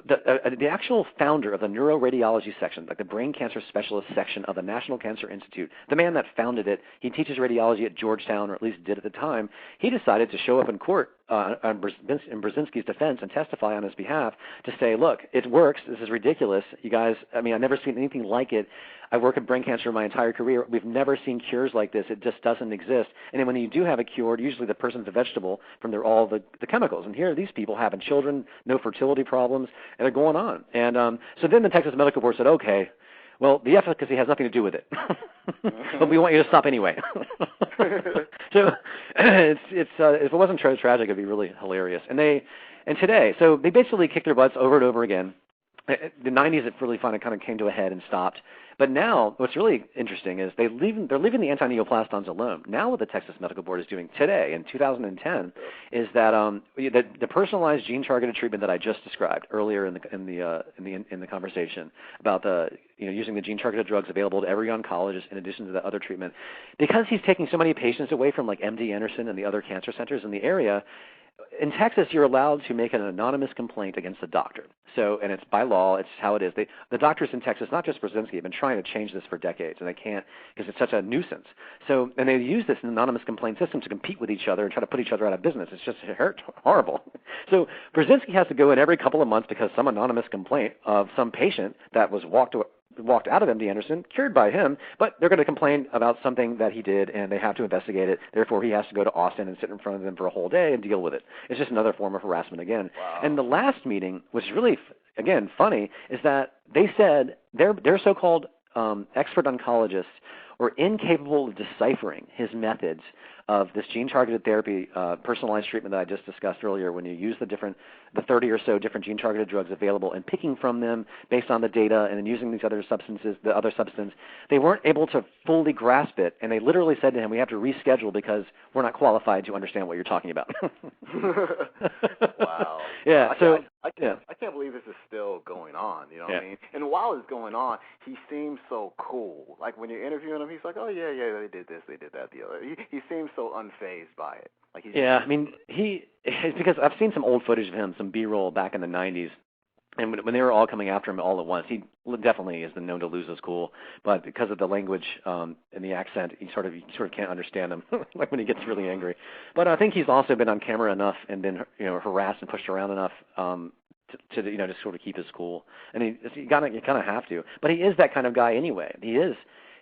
The actual founder of the neuroradiology section, like the brain cancer specialist section of the National Cancer Institute, the man that founded it, he teaches radiology at Georgetown, or at least did at the time, he decided to show up in court in Burzynski's defense and testify on his behalf to say, look, it works, this is ridiculous, you guys, I've never seen anything like it. I work in brain cancer my entire career. We've never seen cures like this. It just doesn't exist. And then when you do have a cure, usually the person's a vegetable from all the chemicals. And here are these people having children, no fertility problems, and they're going on. And so then the Texas Medical Board said, okay, well, the efficacy has nothing to do with it, but we want you to stop anyway. So if it wasn't tragic, it'd be really hilarious. And today, so they basically kicked their butts over and over again. The 90s, it really finally kind of came to a head and stopped. But now, what's really interesting is they're leaving the anti-neoplastons alone. Now, what the Texas Medical Board is doing today, in 2010, is that the personalized gene-targeted treatment that I just described earlier in the conversation about using the gene-targeted drugs available to every oncologist in addition to the other treatment, because he's taking so many patients away from like MD Anderson and the other cancer centers in the area. In Texas, you're allowed to make an anonymous complaint against the doctor. So, and it's by law, it's how it is. The doctors in Texas, not just Burzynski, have been trying to change this for decades, and they can't because it's such a nuisance. So, and they use this anonymous complaint system to compete with each other and try to put each other out of business. It's just horrible. So, Burzynski has to go in every couple of months because some anonymous complaint of some patient that was walked out of MD Anderson, cured by him, but they're going to complain about something that he did, and they have to investigate it. Therefore, he has to go to Austin and sit in front of them for a whole day and deal with it. It's just another form of harassment again. Wow. And the last meeting, which is really, again, funny, is that they said their so-called expert oncologists were incapable of deciphering his methods of this gene-targeted therapy, personalized treatment that I just discussed earlier, when you use the 30 or so different gene-targeted drugs available and picking from them based on the data and then using these other substances, the other substance, they weren't able to fully grasp it, and they literally said to him, we have to reschedule because we're not qualified to understand what you're talking about. Wow. Yeah, I can't believe this is still going on, you know what I mean? And while it's going on, he seems so cool. Like when you're interviewing him, he's like, oh, yeah, they did this, they did that, the other. He seems so unfazed by it. Like it's because I've seen some old footage of him, some B-roll back in the 90s, and when they were all coming after him all at once, he definitely is known to lose his cool. But because of the language and the accent, you sort of can't understand him, like when he gets really angry. But I think he's also been on camera enough and been harassed and pushed around enough to just sort of keep his cool. And you kind of have to. But he is that kind of guy anyway. He is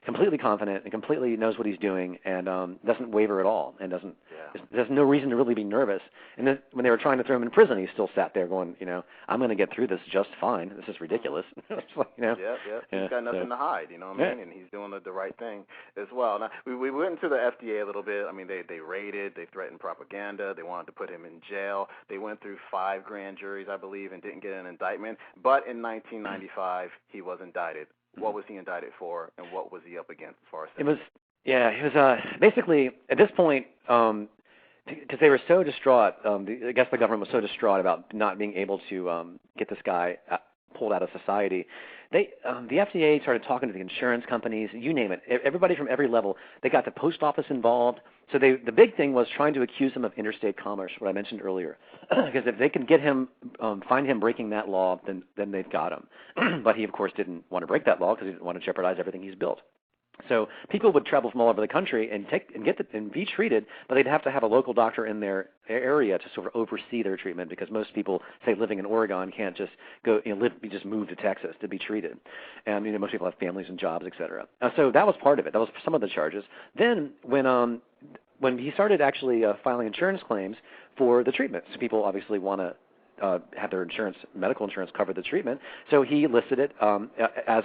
completely confident and completely knows what he's doing and doesn't waver at all and there's no reason to really be nervous. And then when they were trying to throw him in prison, he still sat there going, I'm going to get through this just fine. This is ridiculous. It's like, He's got nothing to hide, you know what I mean? And he's doing the right thing as well. Now, we went into the FDA a little bit. I mean, they raided, they threatened propaganda, they wanted to put him in jail. They went through 5 grand juries, I believe, and didn't get an indictment. But in 1995, he was indicted. What was he indicted for, and what was he up against as far as It was basically, at this point, because they were so distraught. I guess the government was so distraught about not being able to get this guy pulled out of society. The FDA started talking to the insurance companies, you name it, everybody from every level. They got the post office involved. So the big thing was trying to accuse him of interstate commerce, what I mentioned earlier, because if they could get him, find him breaking that law, then they've got him. But he, of course, didn't want to break that law because he didn't want to jeopardize everything he's built. So people would travel from all over the country and be treated, but they'd have to have a local doctor in their area to sort of oversee their treatment, because most people, say, living in Oregon, can't just go just move to Texas to be treated, and most people have families and jobs, et cetera. So that was part of it. That was some of the charges. Then when he started actually filing insurance claims for the treatment, so people obviously want to have their medical insurance cover the treatment. So he listed it as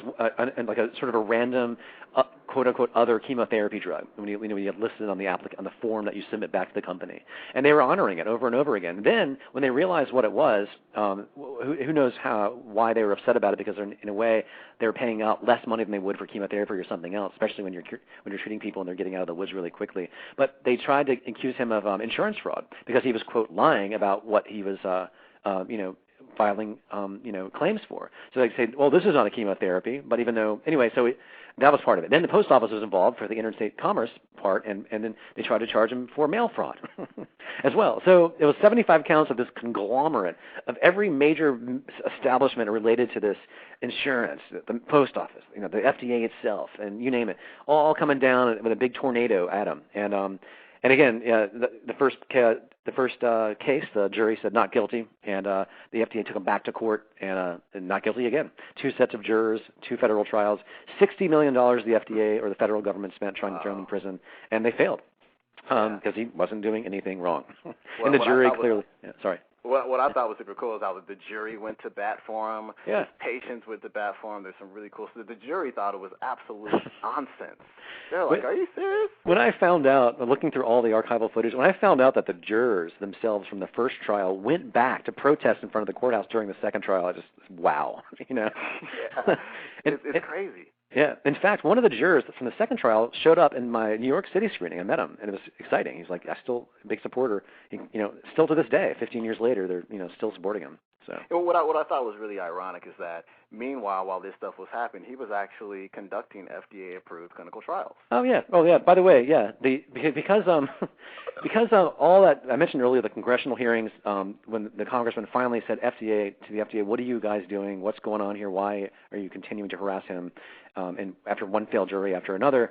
like a sort of a random, quote unquote, other chemotherapy drug. When you have listed on the form that you submit back to the company, and they were honoring it over and over again. Then when they realized what it was, who knows why they were upset about it, because in a way they were paying out less money than they would for chemotherapy or something else, especially when you're treating people and they're getting out of the woods really quickly. But they tried to accuse him of insurance fraud because he was, quote, lying about what he was filing, claims for. So they say, well, this is not a chemotherapy, but even though, anyway, so that was part of it. Then the post office was involved for the interstate commerce part, and then they tried to charge him for mail fraud as well. So it was 75 counts of this conglomerate of every major establishment related to this insurance, the post office, the FDA itself, and you name it, all coming down with a big tornado at him. And again, the first case, the jury said not guilty, and the FDA took him back to court and not guilty again. 2 sets of jurors, 2 federal trials, $60 million the FDA or the federal government spent trying to throw him in prison, and they failed because he wasn't doing anything wrong. And the jury clearly, sorry. What I thought was super cool is how the jury went to bat for him. Yeah. His patients went to bat for him. There's some really cool stuff. The jury thought it was absolute nonsense. They're like, are you serious? When I found out, looking through all the archival footage, when I found out that the jurors themselves from the first trial went back to protest in front of the courthouse during the second trial, I just, wow. Yeah. It's crazy. Yeah. In fact, one of the jurors from the second trial showed up in my New York City screening. I met him, and it was exciting. He's like, I'm still a big supporter. Still to this day, 15 years later, they're still supporting him. So what I thought was really ironic is that meanwhile, while this stuff was happening, he was actually conducting FDA-approved clinical trials. Oh yeah. By the way, yeah. Because all that I mentioned earlier, the congressional hearings, when the congressman finally said to the FDA, what are you guys doing? What's going on here? Why are you continuing to harass him? And after one failed jury after another.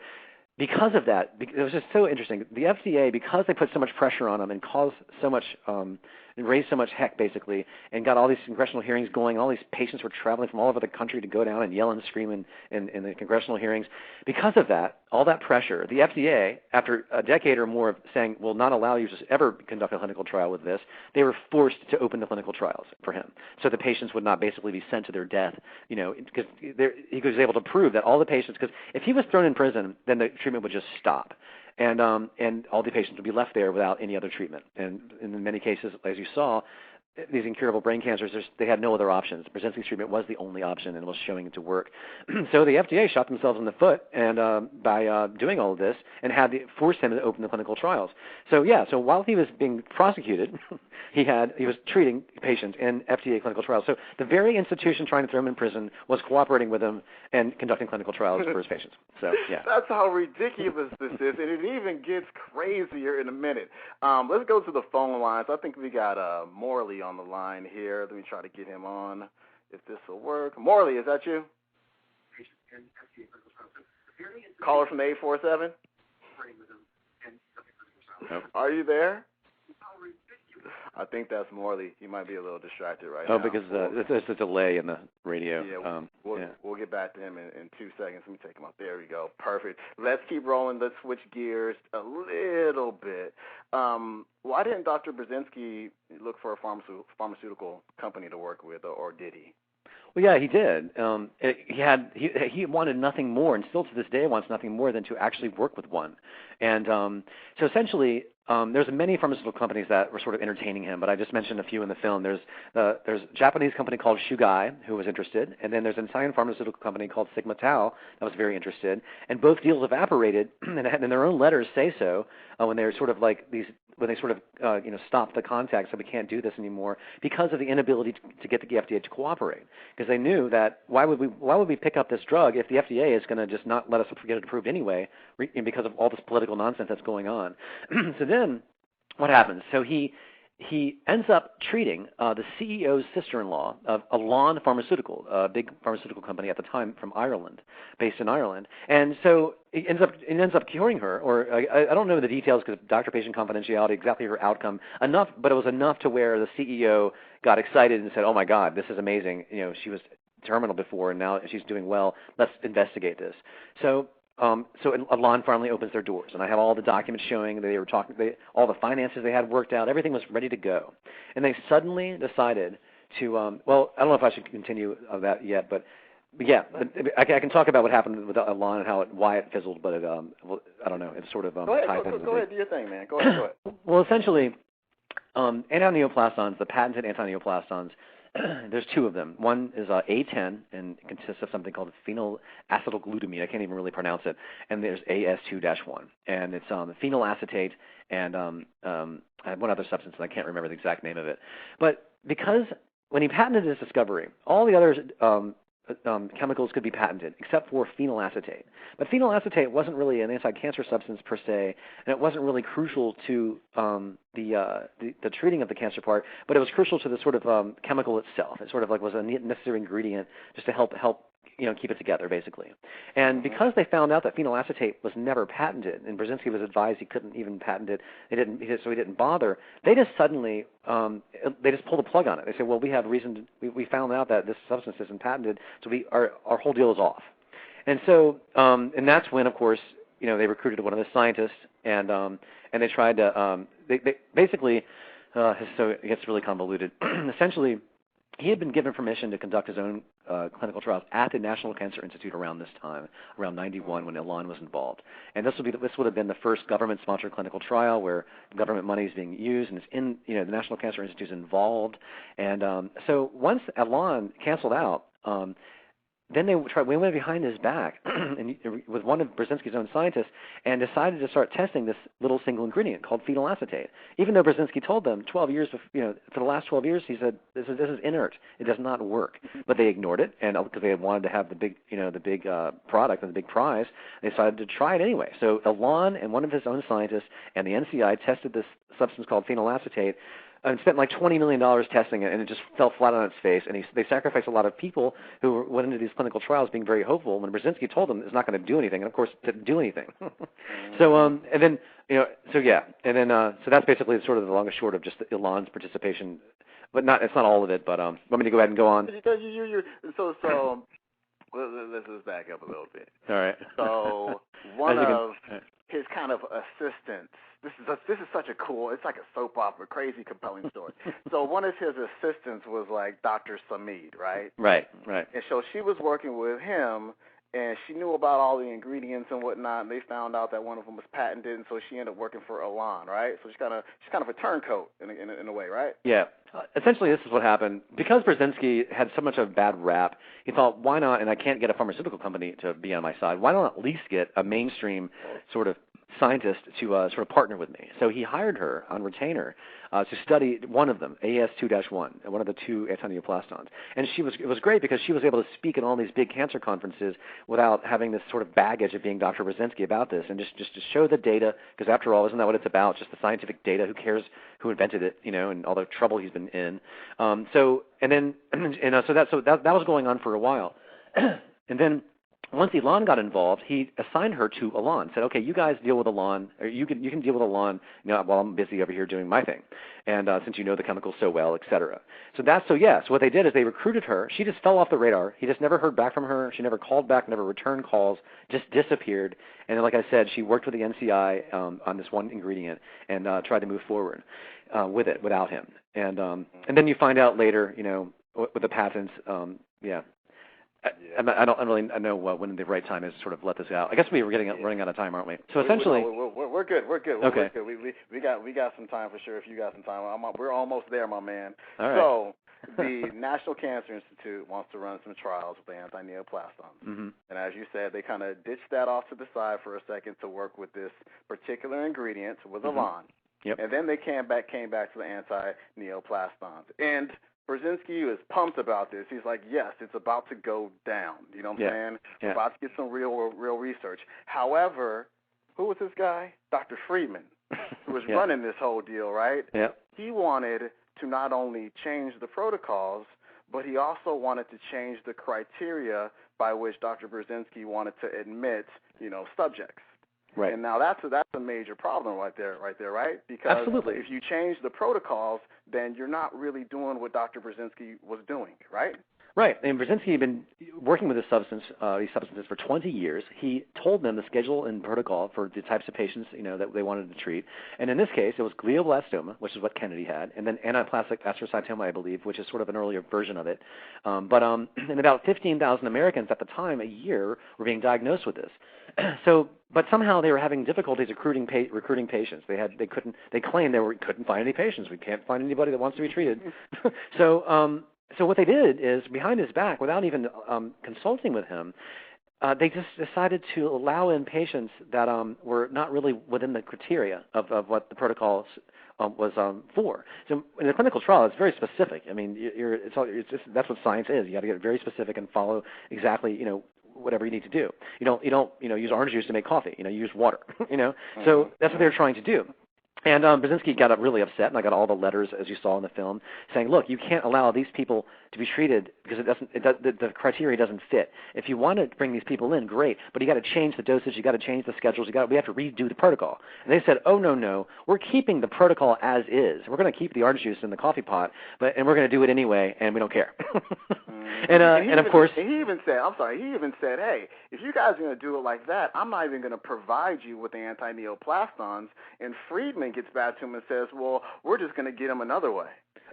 Because of that, it was just so interesting. The FDA, because they put so much pressure on him and caused so much, and raised so much heck, basically, and got all these congressional hearings going, all these patients were traveling from all over the country to go down and yell and scream in the congressional hearings. Because of that, all that pressure, the FDA, after a decade or more of saying, we'll not allow you to ever conduct a clinical trial with this, they were forced to open the clinical trials for him. So the patients would not basically be sent to their death, because he was able to prove that all the patients, because if he was thrown in prison, then the treatment would just stop. And all the patients would be left there without any other treatment. And in many cases, as you saw, these incurable brain cancers, they had no other options. Burzynski's treatment was the only option and was showing it to work. So the FDA shot themselves in the foot and by doing all of this and forced him to open the clinical trials. So while he was being prosecuted, he was treating patients in FDA clinical trials. So the very institution trying to throw him in prison was cooperating with him and conducting clinical trials for his patients. So yeah, that's how ridiculous this is, and it even gets crazier in a minute. Let's go to the phone lines. I think we got Morley on the line here. Let me try to get him on, if this will work. Morley, is that you? Caller from the 847? Nope. Are you there? I think that's Morley. He might be a little distracted right now. Oh, because there's a delay in the radio. Yeah, we'll get back to him in 2 seconds. Let me take him out. There we go. Perfect. Let's keep rolling. Let's switch gears a little bit. Why didn't Dr. Burzynski look for a pharmaceutical company to work with, or did he? Well, yeah, he did. He wanted nothing more, and still to this day wants nothing more than to actually work with one. And so essentially, there's many pharmaceutical companies that were sort of entertaining him, but I just mentioned a few in the film. There's a Japanese company called Chugai who was interested, and then there's an Italian pharmaceutical company called Sigma Tau that was very interested. And both deals evaporated, and in their own letters say so when they're sort of like these sort of stopped the contact, said we can't do this anymore because of the inability to get the FDA to cooperate. Because they knew that why would we pick up this drug if the FDA is going to just not let us get it approved anyway, because of all this political nonsense that's going on. So then, what happens? So he ends up treating the CEO's sister-in-law of Elan Pharmaceutical, a big pharmaceutical company at the time from Ireland, based in Ireland. And so it ends up curing her, or I don't know the details because of doctor-patient confidentiality, exactly her outcome, but it was enough to where the CEO got excited and said, oh, my God, this is amazing. She was terminal before, and now she's doing well. Let's investigate this. So Elan finally opens their doors, and I have all the documents showing they were all the finances they had worked out. Everything was ready to go, and they suddenly decided to. Well, I don't know if I should continue of that yet, but yeah, I can talk about what happened with Elan and why it fizzled, but I don't know. It's sort of go ahead, do your thing, man. Go ahead. Well, essentially, antineoplastons, the patented antineoplastons. There's two of them. One is A10, and it consists of something called phenylacetylglutamine. I can't even really pronounce it. And there's AS2-1, and it's phenylacetate and I have one other substance, and I can't remember the exact name of it. But because when he patented this discovery, all the other chemicals could be patented except for phenylacetate. But phenylacetate wasn't really an anti-cancer substance per se, and it wasn't really crucial to the treating of the cancer part, but it was crucial to the sort of chemical itself. It sort of like was a necessary ingredient just to help keep it together, basically. And because they found out that phenylacetate was never patented, and Burzynski was advised he couldn't even patent it, so he didn't bother. They just suddenly they just pulled the plug on it. They said, well, we have reason. We found out that this substance isn't patented, so our whole deal is off. And so and that's when, of course, they recruited one of the scientists, and they tried to they basically so it gets really convoluted. Essentially, he had been given permission to conduct his own clinical trials at the National Cancer Institute around this time, around 91, when Elan was involved. And this would have been the first government-sponsored clinical trial where government money is being used, and it's in the National Cancer Institute is involved. And so once Elan canceled out, then they went behind his back and with one of Burzynski's own scientists and decided to start testing this little single ingredient called phenylacetate. Even though Burzynski told them 12 years, for the last 12 years, he said this is inert. It does not work. But they ignored it, and because they wanted to have the big product and the big prize, they decided to try it anyway. So Elan and one of his own scientists and the NCI tested this substance called phenylacetate, and spent like $20 million testing it, and it just fell flat on its face. And they sacrificed a lot of people who went into these clinical trials being very hopeful when Burzynski told them it's not going to do anything, and of course it didn't do anything. So that's basically sort of the long and short of just Elan's participation, but it's not all of it. But want me to go ahead and go on? So let's just back up a little bit. All right. So one of his kind of assistants. This is such a cool. It's like a soap opera, crazy, compelling story. So one of his assistants was like Dr. Samid, right? Right. And so she was working with him, and she knew about all the ingredients and whatnot. And they found out that one of them was patented, and so she ended up working for Elan, right? So she's kind of a turncoat in a way, right? Yeah. Essentially, this is what happened. Because Burzynski had so much of a bad rap, he thought, why not? And I can't get a pharmaceutical company to be on my side. Why not at least get a mainstream sort of scientist to sort of partner with me? So he hired her on retainer to study one of them, AS2-1, one of the two antineoplastons. And it was great because she was able to speak at all these big cancer conferences without having this sort of baggage of being Dr. Burzynski about this, and just to show the data, because after all, isn't that what it's about? Just the scientific data. Who cares who invented it, and all the trouble he's been in. So that was going on for a while. And then once Elan got involved, he assigned her to Elan. Said, "Okay, you guys deal with Elan, or you can deal with Elan, while I'm busy over here doing my thing, and since you know the chemicals so well, etc." So what they did is they recruited her. She just fell off the radar. He just never heard back from her. She never called back, never returned calls, just disappeared. And then, like I said, she worked with the NCI on this one ingredient and tried to move forward with it without him. And then you find out later, with the patents, I don't really know when the right time is to sort of let this out. I guess we were running out of time, aren't we? So essentially, we're good. Okay. We got some time for sure. If you got some time, we're almost there, my man. All right. So the National Cancer Institute wants to run some trials with antineoplastons, and as you said, they kind of ditched that off to the side for a second to work with this particular ingredient with Elan. Yep. And then they came back to the anti-neoplastons. And Burzynski is pumped about this. He's like, yes, it's about to go down. You know what I'm saying? Yeah. We're about to get some real research. However, who was this guy? Dr. Friedman, who was running this whole deal, right? Yeah. He wanted to not only change the protocols, but he also wanted to change the criteria by which Dr. Burzynski wanted to admit, subjects. Right. And now that's a major problem right there, right? Because Absolutely. if you change the protocols, then you're not really doing what Dr. Burzynski was doing, right? Right. And Burzynski had been working with these substances for 20 years. He told them the schedule and protocol for the types of patients, that they wanted to treat. And in this case, it was glioblastoma, which is what Kennedy had, and then anaplastic astrocytoma, I believe, which is sort of an earlier version of it. And about 15,000 Americans at the time, a year, were being diagnosed with this. But somehow they were having difficulties recruiting patients. They claimed they couldn't find any patients. We can't find anybody that wants to be treated. So what they did is, behind his back, without even consulting with him, they just decided to allow in patients that were not really within the criteria of what the protocol was for. So in a clinical trial, it's very specific. I mean, that's what science is. You got to get very specific and follow exactly, whatever you need to do. You don't use orange juice to make coffee. You use water. So that's what they're trying to do. And Burzynski got really upset, and I got all the letters, as you saw in the film, saying, "Look, you can't allow these people to be treated because the criteria doesn't fit. If you want to bring these people in, great, but you got to change the dosage, you got to change the schedules, we have to redo the protocol." And they said, "Oh no, we're keeping the protocol as is. We're going to keep the orange juice in the coffee pot, and we're going to do it anyway, and we don't care." And of course, he even said, "Hey, if you guys are going to do it like that, I'm not even going to provide you with the anti-neoplastons." And Friedman gets back to him and says, "Well, we're just going to get them another way."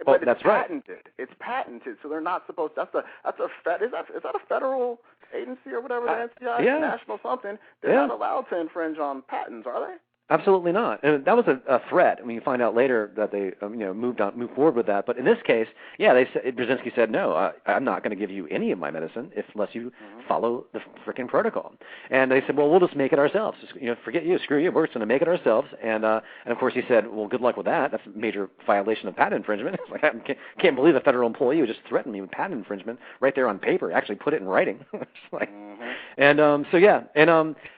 But it's that's patented. right. It's patented, so they're not supposed. Is that a federal agency or whatever? The NCI, national something. They're not allowed to infringe on patents, are they? Absolutely not. And that was a threat. I mean, you find out later that they moved forward with that. But in this case, Burzynski said, "No, I'm not going to give you any of my medicine unless you follow the frickin' protocol." And they said, "Well, we'll just make it ourselves. Forget you, screw you. We're just going to make it ourselves." And of course he said, "Well, good luck with that. That's a major violation of patent infringement." It's like, I can't believe a federal employee would just threaten me with patent infringement right there on paper. Actually, put it in writing.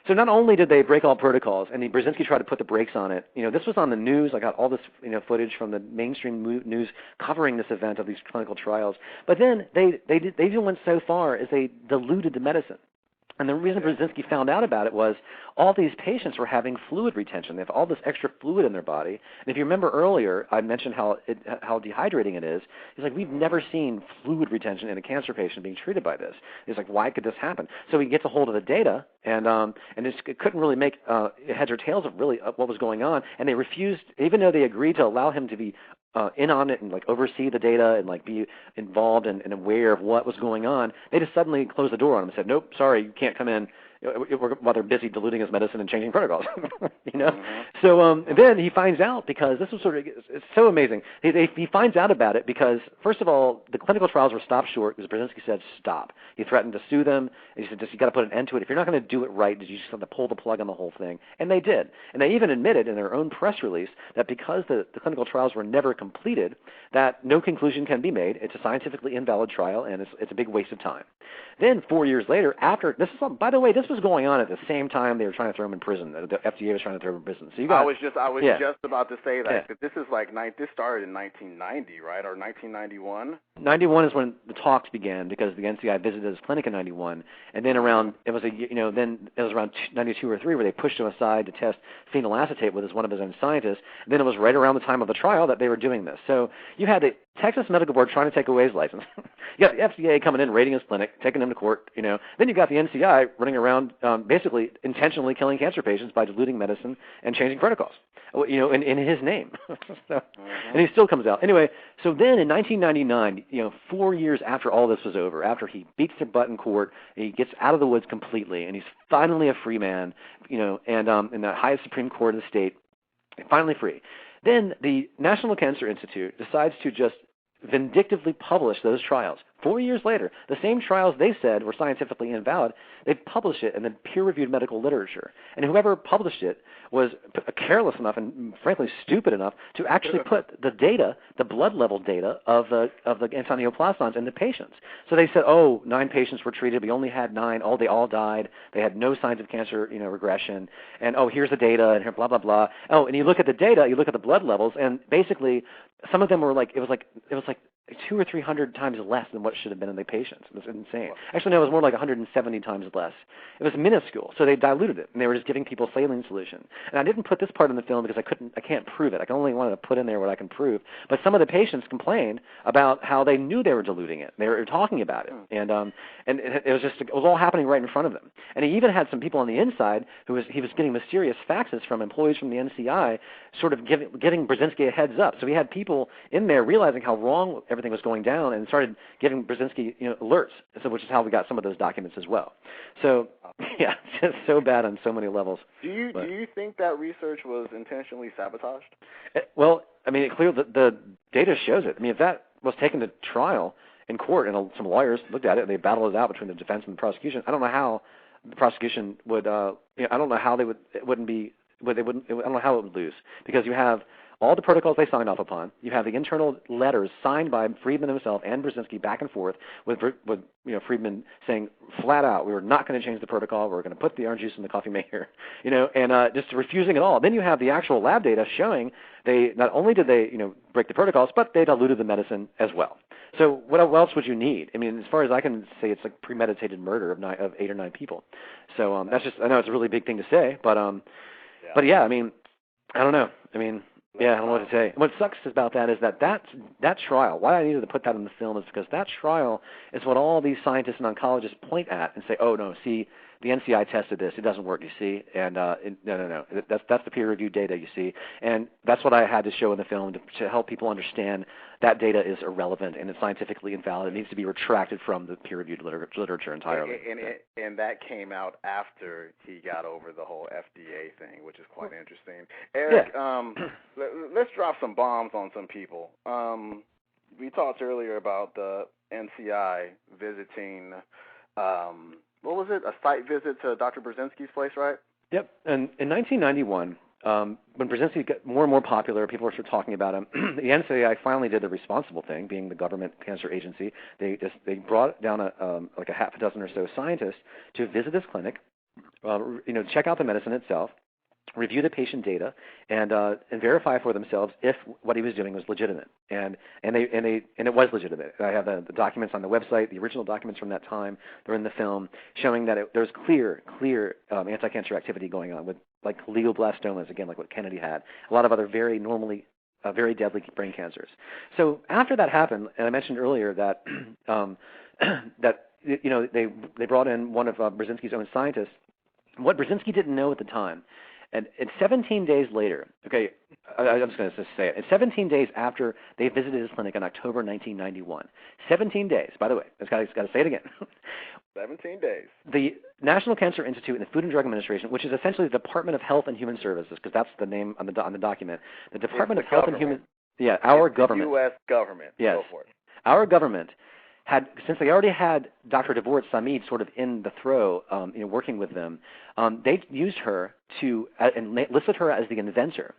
So not only did they break all protocols, and Burzynski tried to put the brakes on it. This was on the news. I got all this footage from the mainstream news covering this event of these clinical trials. But then they even went so far as they diluted the medicine. And the reason Burzynski found out about it was all these patients were having fluid retention. They have all this extra fluid in their body. And if you remember earlier, I mentioned how dehydrating it is. He's like, we've never seen fluid retention in a cancer patient being treated by this. He's like, why could this happen? So he gets a hold of the data, and it couldn't really make heads or tails of really what was going on. And they refused, even though they agreed to allow him to be in on it and oversee the data and be involved and aware of what was going on, they just suddenly closed the door on him and said, "Nope, sorry, you can't come in," while they're busy diluting his medicine and changing protocols. So then he finds out, because this was it's so amazing. He finds out about it because, first of all, the clinical trials were stopped short because Burzynski said stop. He threatened to sue them. And he said, you got to put an end to it. If you're not going to do it right, you just have to pull the plug on the whole thing. And they did. And they even admitted in their own press release that because the clinical trials were never completed, that no conclusion can be made. It's a scientifically invalid trial, and it's a big waste of time. Then 4 years later, by the way, this was going on at the same time they were trying to throw him in prison. The FDA was trying to throw him in prison. So I was just about to say that. This is this started in 1990, right, or 1991? 91 is when the talks began, because the NCI visited his clinic in 91, and then around 92 or 3 where they pushed him aside to test phenylacetate with one of his own scientists. And then it was right around the time of the trial that they were doing this. So you had the Texas Medical Board trying to take away his license. You got the FDA coming in, raiding his clinic, taking him to court. Then you got the NCI running around, basically intentionally killing cancer patients by diluting medicine and changing protocols. In his name. And he still comes out. Anyway, so then in 1999, 4 years after all this was over, after he beats their butt in court, he gets out of the woods completely, and he's finally a free man, and in the highest Supreme Court of the state, finally free. Then the National Cancer Institute decides to just vindictively publish those trials 4 years later, the same trials they said were scientifically invalid, they published it in the peer-reviewed medical literature. And whoever published it was careless enough and frankly stupid enough to actually put the data, the blood level data of the antineoplastons in the patients. So they said, 9 patients were treated. We only had 9. They all died. They had no signs of cancer, regression. And here's the data, and here blah blah blah. And you look at the data, you look at the blood levels, and basically some of them were it was like 200 or 300 times less than what should have been in the patients. It was insane. Actually, no, it was more like 170 times less. It was minuscule, so they diluted it, and they were just giving people saline solution. And I didn't put this part in the film because I can't prove it. I only wanted to put in there what I can prove. But some of the patients complained about how they knew they were diluting it. They were talking about it, and it was all happening right in front of them. And he even had some people on the inside he was getting mysterious faxes from employees from the NCI, sort of giving Burzynski a heads up. So he had people in there realizing how wrong everything was going down and started giving Burzynski alerts, which is how we got some of those documents as well. So, yeah, it's just so bad on so many levels. Do you think that research was intentionally sabotaged? Well, I mean, clearly the data shows it. I mean, if that was taken to trial in court and some lawyers looked at it and they battled it out between the defense and the prosecution, I don't know how the prosecution would, I don't know how I don't know how it would lose, because you have all the protocols they signed off upon. You have the internal letters signed by Friedman himself and Burzynski back and forth with Friedman saying flat out, we were not going to change the protocol. We're going to put the orange juice in the coffee maker, and just refusing it all. Then you have the actual lab data showing they not only did they break the protocols, but they diluted the medicine as well. So what else would you need? I mean, as far as I can say, it's like premeditated murder of 8 or 9 people. So that's just, I know it's a really big thing to say, but yeah, I mean, I don't know. I mean, yeah, I don't know what to say. What sucks about that is that trial, why I needed to put that in the film is because that trial is what all these scientists and oncologists point at and say, oh, no, see, the NCI tested this. It doesn't work, you see. And no. That's the peer-reviewed data, you see. And that's what I had to show in the film to help people understand that data is irrelevant and it's scientifically invalid. It needs to be retracted from the peer-reviewed literature entirely. And that came out after he got over the whole FDA thing, which is quite interesting. Eric, let's drop some bombs on some people. We talked earlier about the NCI visiting what was it? A site visit to Dr. Burzynski's place, right? Yep. And in 1991, when Burzynski got more and more popular, people were sort of talking about him. The NCI finally did the responsible thing, being the government cancer agency. They brought down like a half a dozen or so scientists to visit this clinic, check out the medicine itself, review the patient data, and verify for themselves if what he was doing was legitimate. And it was legitimate. I have the documents on the website, the original documents from that time. They're in the film, showing that there's clear anti-cancer activity going on with like glioblastomas, again, like what Kennedy had, a lot of other very deadly brain cancers. So after that happened, and I mentioned earlier that they brought in one of Burzynski's own scientists. What Burzynski didn't know at the time. And 17 days later, okay, I'm just going to say it. 17 days after they visited his clinic in October 1991, 17 days, by the way, I've got to say it again. 17 days. The National Cancer Institute and the Food and Drug Administration, which is essentially the Department of Health and Human Services, because that's the name on the document. The Department of Health and Human, our government. The U.S. government. Yes, go for it. Our government had, since they already had Dr. Devort Samid sort of in the throw, working with them, they used her and listed her as the inventor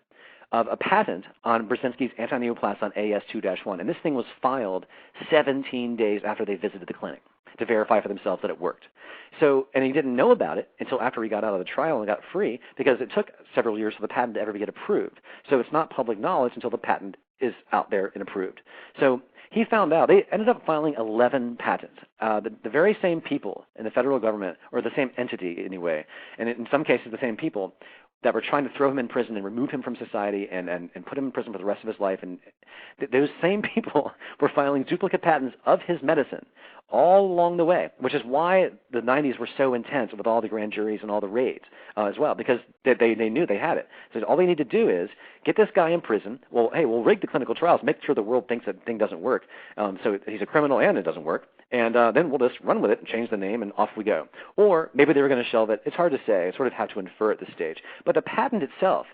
of a patent on Burzynski's antineoplaston AS2-1. And this thing was filed 17 days after they visited the clinic to verify for themselves that it worked. So, and he didn't know about it until after he got out of the trial and got free, because it took several years for the patent to ever get approved. So it's not public knowledge until the patent is out there and approved. So he found out, they ended up filing 11 patents. The very same people in the federal government, or the same entity anyway, and in some cases the same people that were trying to throw him in prison and remove him from society and put him in prison for the rest of his life. And those same people were filing duplicate patents of his medicine all along the way, which is why the 90s were so intense with all the grand juries and all the raids as well, because they knew they had it. So all they need to do is get this guy in prison. Well, hey, we'll rig the clinical trials, make sure the world thinks that thing doesn't work. So he's a criminal and it doesn't work. And then we'll just run with it and change the name and off we go. Or maybe they were going to shelve it. It's hard to say. I sort of have to infer at this stage. But the patent itself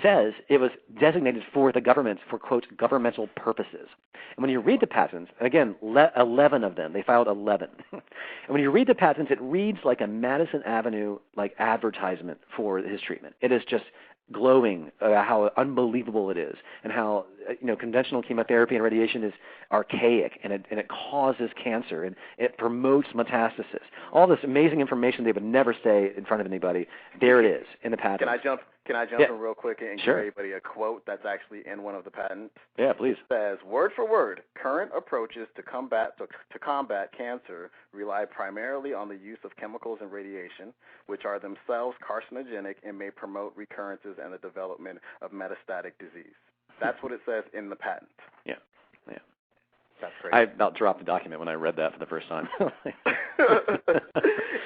says it was designated for the government for, quote, governmental purposes. And when you read the patents, again, 11 of them, they filed 11. And when you read the patents, it reads like a Madison Avenue like advertisement for his treatment. It is just glowing how unbelievable it is, and how conventional chemotherapy and radiation is archaic, and it causes cancer, and it promotes metastasis. All this amazing information they would never say in front of anybody. There it is in the patent. Can I jump in real quick and Sure. give everybody a quote that's actually in one of the patents? Yeah, please. It says, word for word, current approaches to combat cancer rely primarily on the use of chemicals and radiation, which are themselves carcinogenic and may promote recurrences and the development of metastatic disease. That's what it says in the patent. Yeah. That's crazy. I about dropped the document when I read that for the first time.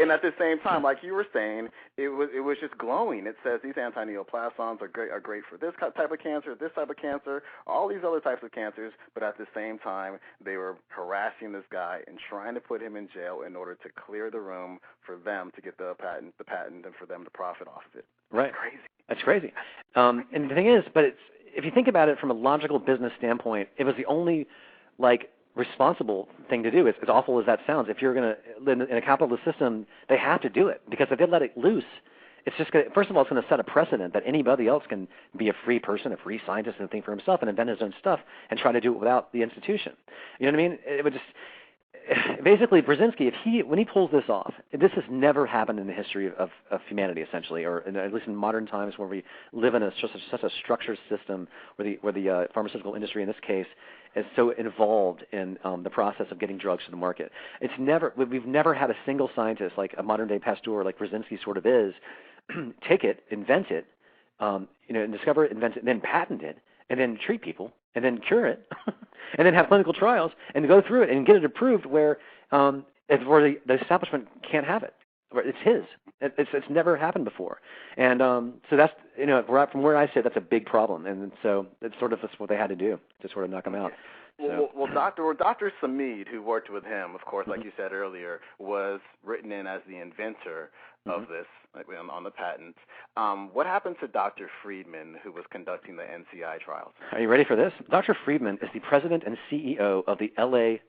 And at the same time, like you were saying, it was just glowing. It says these anti-neoplasms are great for this type of cancer, this type of cancer, all these other types of cancers. But at the same time, they were harassing this guy and trying to put him in jail in order to clear the room for them to get the patent, and for them to profit off of it. Right. Crazy. That's crazy. And the thing is, if you think about it from a logical business standpoint, it was the only responsible thing to do. As awful as that sounds, if you're going to live in a capitalist system, they have to do it, because if they let it loose, it's just going to, first of all, it's going to set a precedent that anybody else can be a free person, a free scientist, and think for himself and invent his own stuff and try to do it without the institution. You know what I mean? It would just basically, Burzynski, when he pulls this off, this has never happened in the history of humanity, essentially, or at least in modern times, where we live in such a structured system where the pharmaceutical industry, in this case, is so involved in the process of getting drugs to the market. We've never had a single scientist, like a modern-day Pasteur, like Burzynski sort of is, take it, invent it, and discover it, invent it, and then patent it, and then treat people, and then cure it, and then have clinical trials, and go through it and get it approved where the establishment can't have it. It's his. It's never happened before. And so that's, from where I sit, that's a big problem. And so that's what they had to do, to sort of knock him out. Well, Dr. Samid, who worked with him, of course, like you said earlier, was written in as the inventor of this on the patent. What happened to Dr. Friedman, who was conducting the NCI trials? Are you ready for this? Dr. Friedman is the president and CEO of the L.A.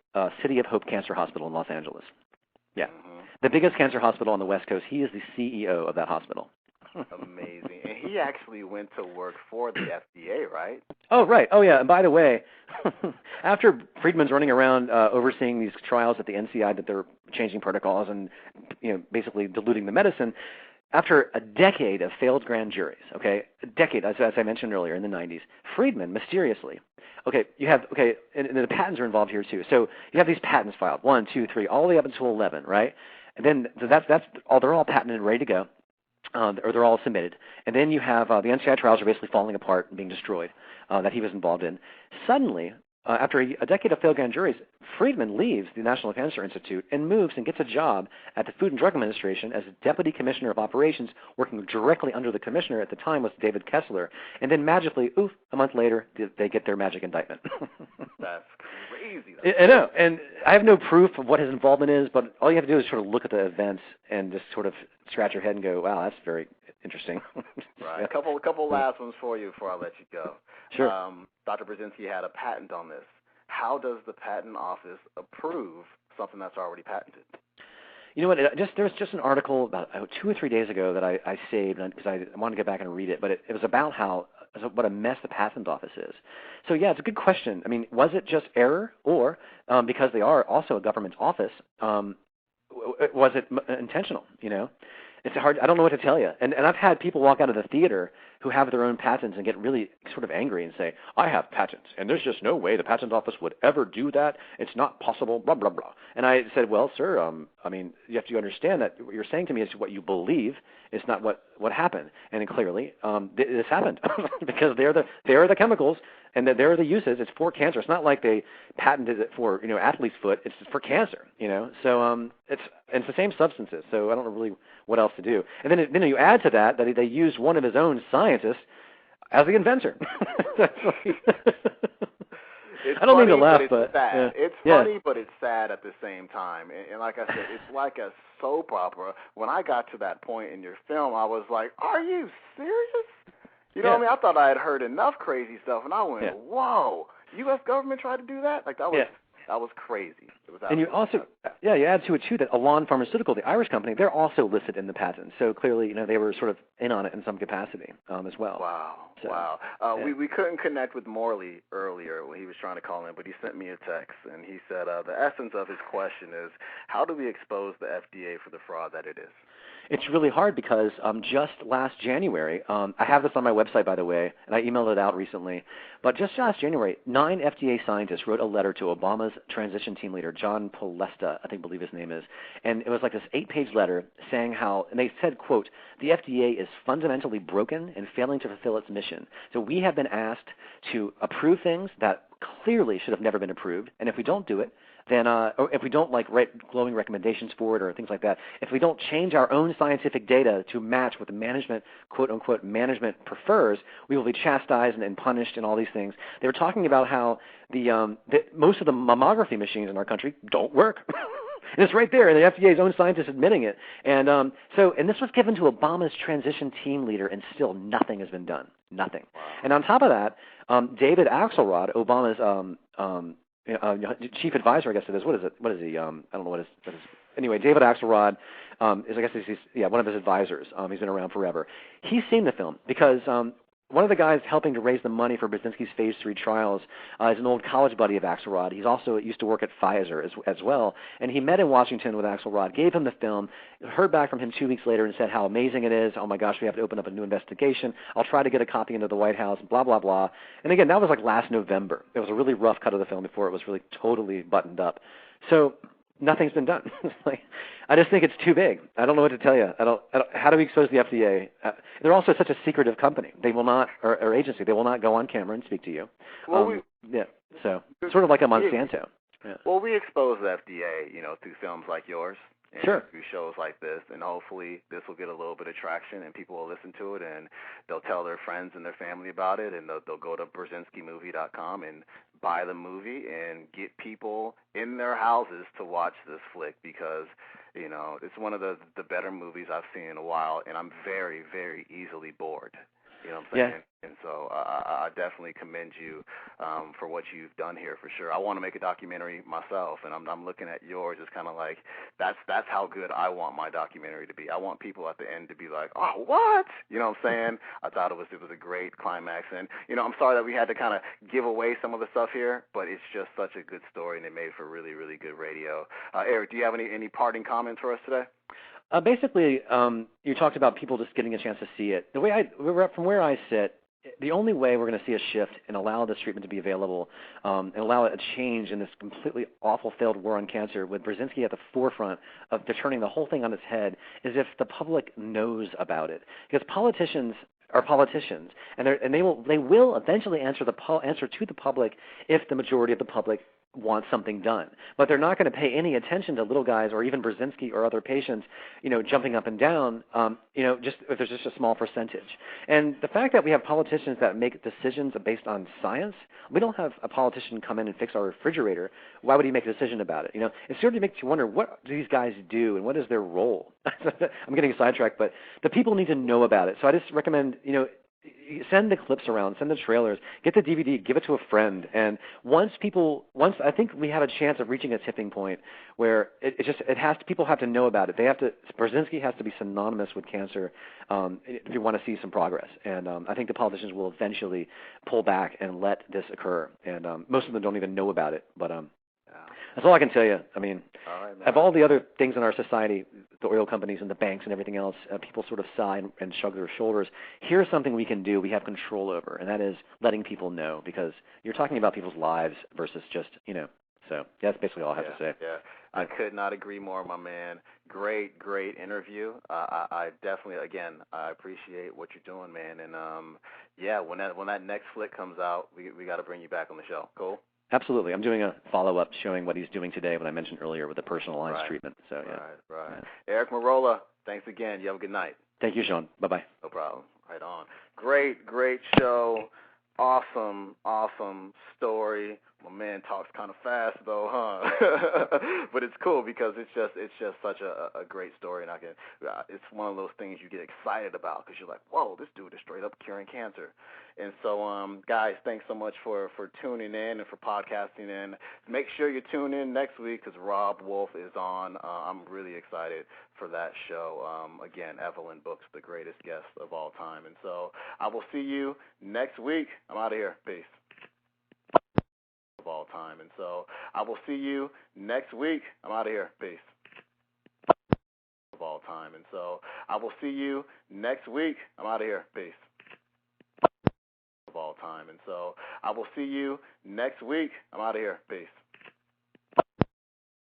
City of Hope Cancer Hospital in Los Angeles. Yeah. Mm-hmm. The biggest cancer hospital on the West Coast. He is the CEO of that hospital. Amazing. And he actually went to work for the FDA, right? Oh, right. Oh, yeah. And by the way, after Friedman's running around overseeing these trials at the NCI, that they're changing protocols and basically diluting the medicine, after a decade of failed grand juries, a decade, as I mentioned earlier, in the 90s, Friedman, mysteriously, and the patents are involved here too. So you have these patents filed, 1, 2, 3, all the way up until 11, right? And then that's all. They're all patented and ready to go, or they're all submitted. And then you have the NCI trials are basically falling apart and being destroyed that he was involved in. Suddenly, after a decade of failed grand juries, Friedman leaves the National Cancer Institute and moves and gets a job at the Food and Drug Administration as Deputy Commissioner of Operations, working directly under the commissioner at the time was David Kessler. And then magically, a month later, they get their magic indictment. That's crazy. I know, and I have no proof of what his involvement is, but all you have to do is sort of look at the events and just sort of scratch your head and go, wow, that's very interesting. Right. A couple last ones for you before I let you go. Sure. Dr. Burzynski had a patent on this. How does the patent office approve something that's already patented? You know what? There was just an article about 2 or 3 days ago that I saved because I wanted to go back and read it, but it was about what a mess the patent office is. So yeah, it's a good question. I mean, was it just error, or because they are also a government office, was it intentional? It's hard. I don't know what to tell you. And I've had people walk out of the theater who have their own patents and get really sort of angry and say, I have patents, and there's just no way the patent office would ever do that. It's not possible, blah, blah, blah. And I said, well, sir, I mean, you have to understand that what you're saying to me is what you believe. It's not what happened. And clearly, this happened because they're the chemicals, and they're the uses. It's for cancer. It's not like they patented it for athlete's foot. It's for cancer. So it's the same substances. So I don't know really what else to do. And then you add to that they used one of his own scientists as the inventor. I don't mean to laugh, but it's sad. Yeah. It's funny, but it's sad at the same time. And like I said, it's like a soap opera. When I got to that point in your film, I was like, "Are you serious? You know what I mean? I thought I had heard enough crazy stuff, and I went, whoa, U.S. government tried to do that? Like, that was crazy. It was, and you also, you add to it, too, that Elan Pharmaceutical, the Irish company, they're also listed in the patent. So clearly, they were sort of in on it in some capacity as well. Wow. So, wow. We couldn't connect with Morley earlier when he was trying to call in, but he sent me a text, and he said the essence of his question is, how do we expose the FDA for the fraud that it is? It's really hard because just last January, I have this on my website, by the way, and I emailed it out recently, but just last January, 9 FDA scientists wrote a letter to Obama's transition team leader, John Podesta, I believe his name is, and it was like this 8-page letter saying how, and they said, quote, the FDA is fundamentally broken and failing to fulfill its mission. So we have been asked to approve things that clearly should have never been approved, and if we don't do it, then or if we don't write glowing recommendations for it or things like that, if we don't change our own scientific data to match what the management, quote unquote, management prefers, we will be chastised and punished and all these things. They were talking about how most of the mammography machines in our country don't work. And it's right there, and the FDA's own scientists admitting it. And and this was given to Obama's transition team leader, and still nothing has been done. Nothing. And on top of that, David Axelrod, Obama's chief advisor, I guess it is. What is it? What is he? I don't know what is. Anyway, David Axelrod is, I guess, he's one of his advisors. He's been around forever. He's seen the film because one of the guys helping to raise the money for Burzynski's Phase 3 trials is an old college buddy of Axelrod. He's also used to work at Pfizer as well, and he met in Washington with Axelrod, gave him the film, heard back from him 2 weeks later and said how amazing it is. Oh, my gosh, we have to open up a new investigation. I'll try to get a copy into the White House, blah, blah, blah. And again, that was like last November. It was a really rough cut of the film before it was really totally buttoned up. So nothing's been done. I just think it's too big. I don't know what to tell you. How do we expose the FDA? They're also such a secretive company. They will not, or agency, they will not go on camera and speak to you. Well, so sort of like a Monsanto. Yeah. Well, we expose the FDA, through films like yours. And sure. Through shows like this, and hopefully this will get a little bit of traction, and people will listen to it, and they'll tell their friends and their family about it, and they'll go to BurzynskiMovie.com and buy the movie and get people in their houses to watch this flick because, it's one of the better movies I've seen in a while, and I'm very, very easily bored. You know what I'm saying? Yeah. And so I definitely commend you for what you've done here for sure. I want to make a documentary myself, and I'm looking at yours as kind of like that's how good I want my documentary to be. I want people at the end to be like, oh, what? You know what I'm saying? I thought it was a great climax, and I'm sorry that we had to kind of give away some of the stuff here, but it's just such a good story, and it made for really, really good radio. Eric, do you have any parting comments for us today? Basically, you talked about people just getting a chance to see it. From where I sit, the only way we're going to see a shift and allow this treatment to be available and allow a change in this completely awful failed war on cancer with Burzynski at the forefront of turning the whole thing on its head is if the public knows about it. Because politicians are politicians, and they will eventually answer to the public if the majority of the public want something done. But they're not going to pay any attention to little guys or even Burzynski or other patients, jumping up and down, just if there's just a small percentage. And the fact that we have politicians that make decisions based on science, we don't have a politician come in and fix our refrigerator. Why would he make a decision about it? It sort of makes you wonder, what do these guys do and what is their role? I'm getting sidetracked, but the people need to know about it. So I just recommend, send the clips around, send the trailers, get the DVD, give it to a friend. And once I think we have a chance of reaching a tipping point where people have to know about it. Burzynski has to be synonymous with cancer if you want to see some progress. And I think the politicians will eventually pull back and let this occur. And most of them don't even know about it. But that's all I can tell you. I mean, of all the other things in our society, the oil companies and the banks and everything else, people sort of sigh and shrug their shoulders. Here's something we can do, we have control over, and that is letting people know, because you're talking about people's lives versus just, so that's basically all I have to say. Yeah, I could not agree more, my man. Great interview. I definitely, again, I appreciate what you're doing, man. And, when that next flick comes out, we got to bring you back on the show. Cool? Absolutely. I'm doing a follow-up showing what he's doing today, what I mentioned earlier with the personalized treatment. So, Right. Yeah. Eric Merola, thanks again. You have a good night. Thank you, Sean. Bye-bye. No problem. Right on. Great show. Awesome story. My man talks kind of fast though, huh? But it's cool because it's just such a great story, and it's one of those things you get excited about because you're like, whoa, this dude is straight up curing cancer. And so, guys, thanks so much for tuning in and for podcasting in. Make sure you tune in next week because Rob Wolf is on. I'm really excited for that show. Again, Evelyn Book's the greatest guest of all time. And so I will see you next week. I'm out of here. Peace. Of all time. And so I will see you next week. I'm out of here. Peace. Of all time. And so I will see you next week. I'm out of here. Peace. Of all time. And so I will see you next week. I'm out of here. Peace.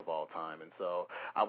Of all time. And so I will